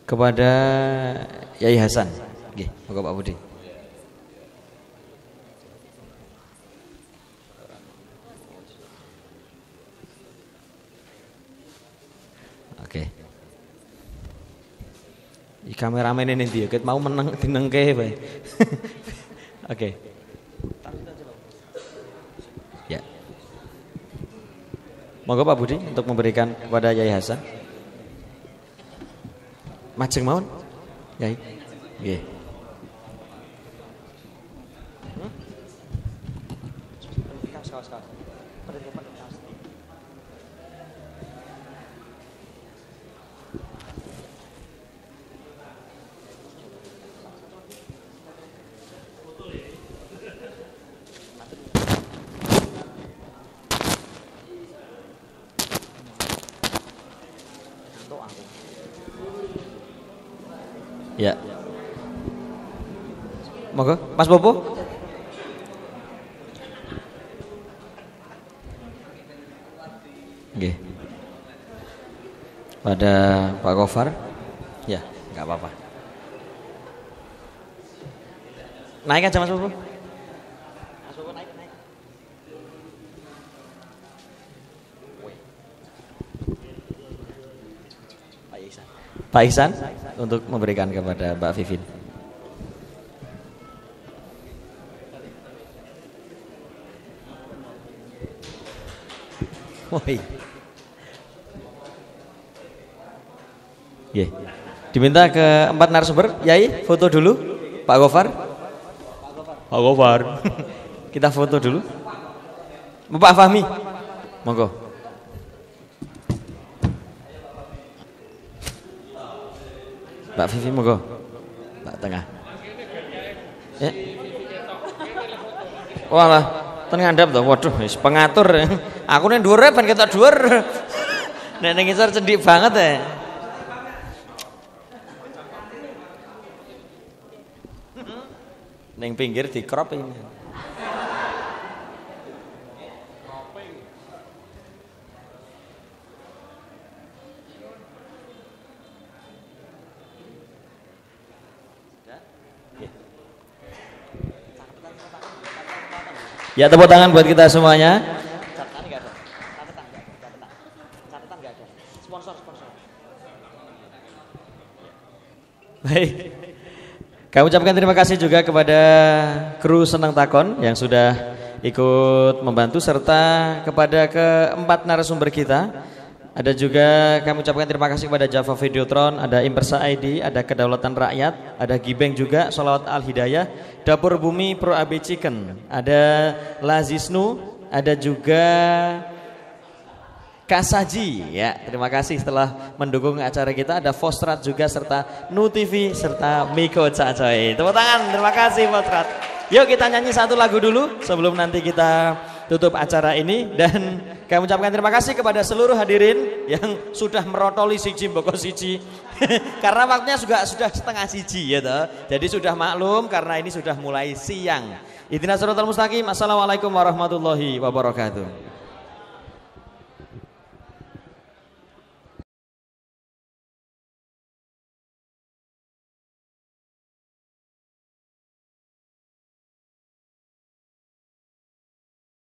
kepada Yai Hasan. Nggih, monggo Pak Budi. Oke. Kameramen ini dia, ket mau meneng dinengke bae. Oke. Ya. Monggo Pak Budi untuk memberikan kepada Yai Hasan. Majeng mawon. Yai. Nggih. Ya. Monggo, Mas Popo. Nggih. Pada Pak Gofar. Ya, enggak apa-apa. Naik aja Mas Popo. Mas Popo naik. Pak Ihsan untuk memberikan kepada Mbak Vivin. Woi. Yeah. Diminta ke 4 narasumber, Yai, foto dulu. Pak Gofar. Pak Gofar. Kita foto dulu. Pak Fahmi. Monggo. Mbak Vivi monggo. Mbak tengah. Ya. Walah, ten ngandhap to. Waduh, wis pengatur. Aku ning dhuwur ben ketok dhuwur. Nek ning ngisor cendik banget ya. Ning pinggir dikrop ini. Ya, tepuk tangan buat kita semuanya. Catatan enggak ada. Catatan enggak ada. Sponsor. Baik. Kami ucapkan terima kasih juga kepada kru Senang Takon yang sudah ikut membantu serta kepada keempat narasumber kita. Ada juga kami ucapkan terima kasih kepada Java Videotron, ada Impersa ID, ada Kedaulatan Rakyat, ada Gibeng juga, Sholawat Al Hidayah, Dapur Bumi Pro AB Chicken, ada Lazisnu, ada juga Kasaji. Ya, terima kasih setelah mendukung acara kita. Ada Fostrat juga serta Nu TV serta Miko Cacoy. Tepuk tangan, terima kasih Fostrat. Yuk kita nyanyi satu lagu dulu sebelum nanti kita tutup acara ini, dan kami ucapkan terima kasih kepada seluruh hadirin yang sudah merotoli siji mboko siji karena waktunya juga sudah setengah siji ya toh. Jadi sudah maklum karena ini sudah mulai siang. Ihdinas siratal mustaqim. Assalamualaikum warahmatullahi wabarakatuh.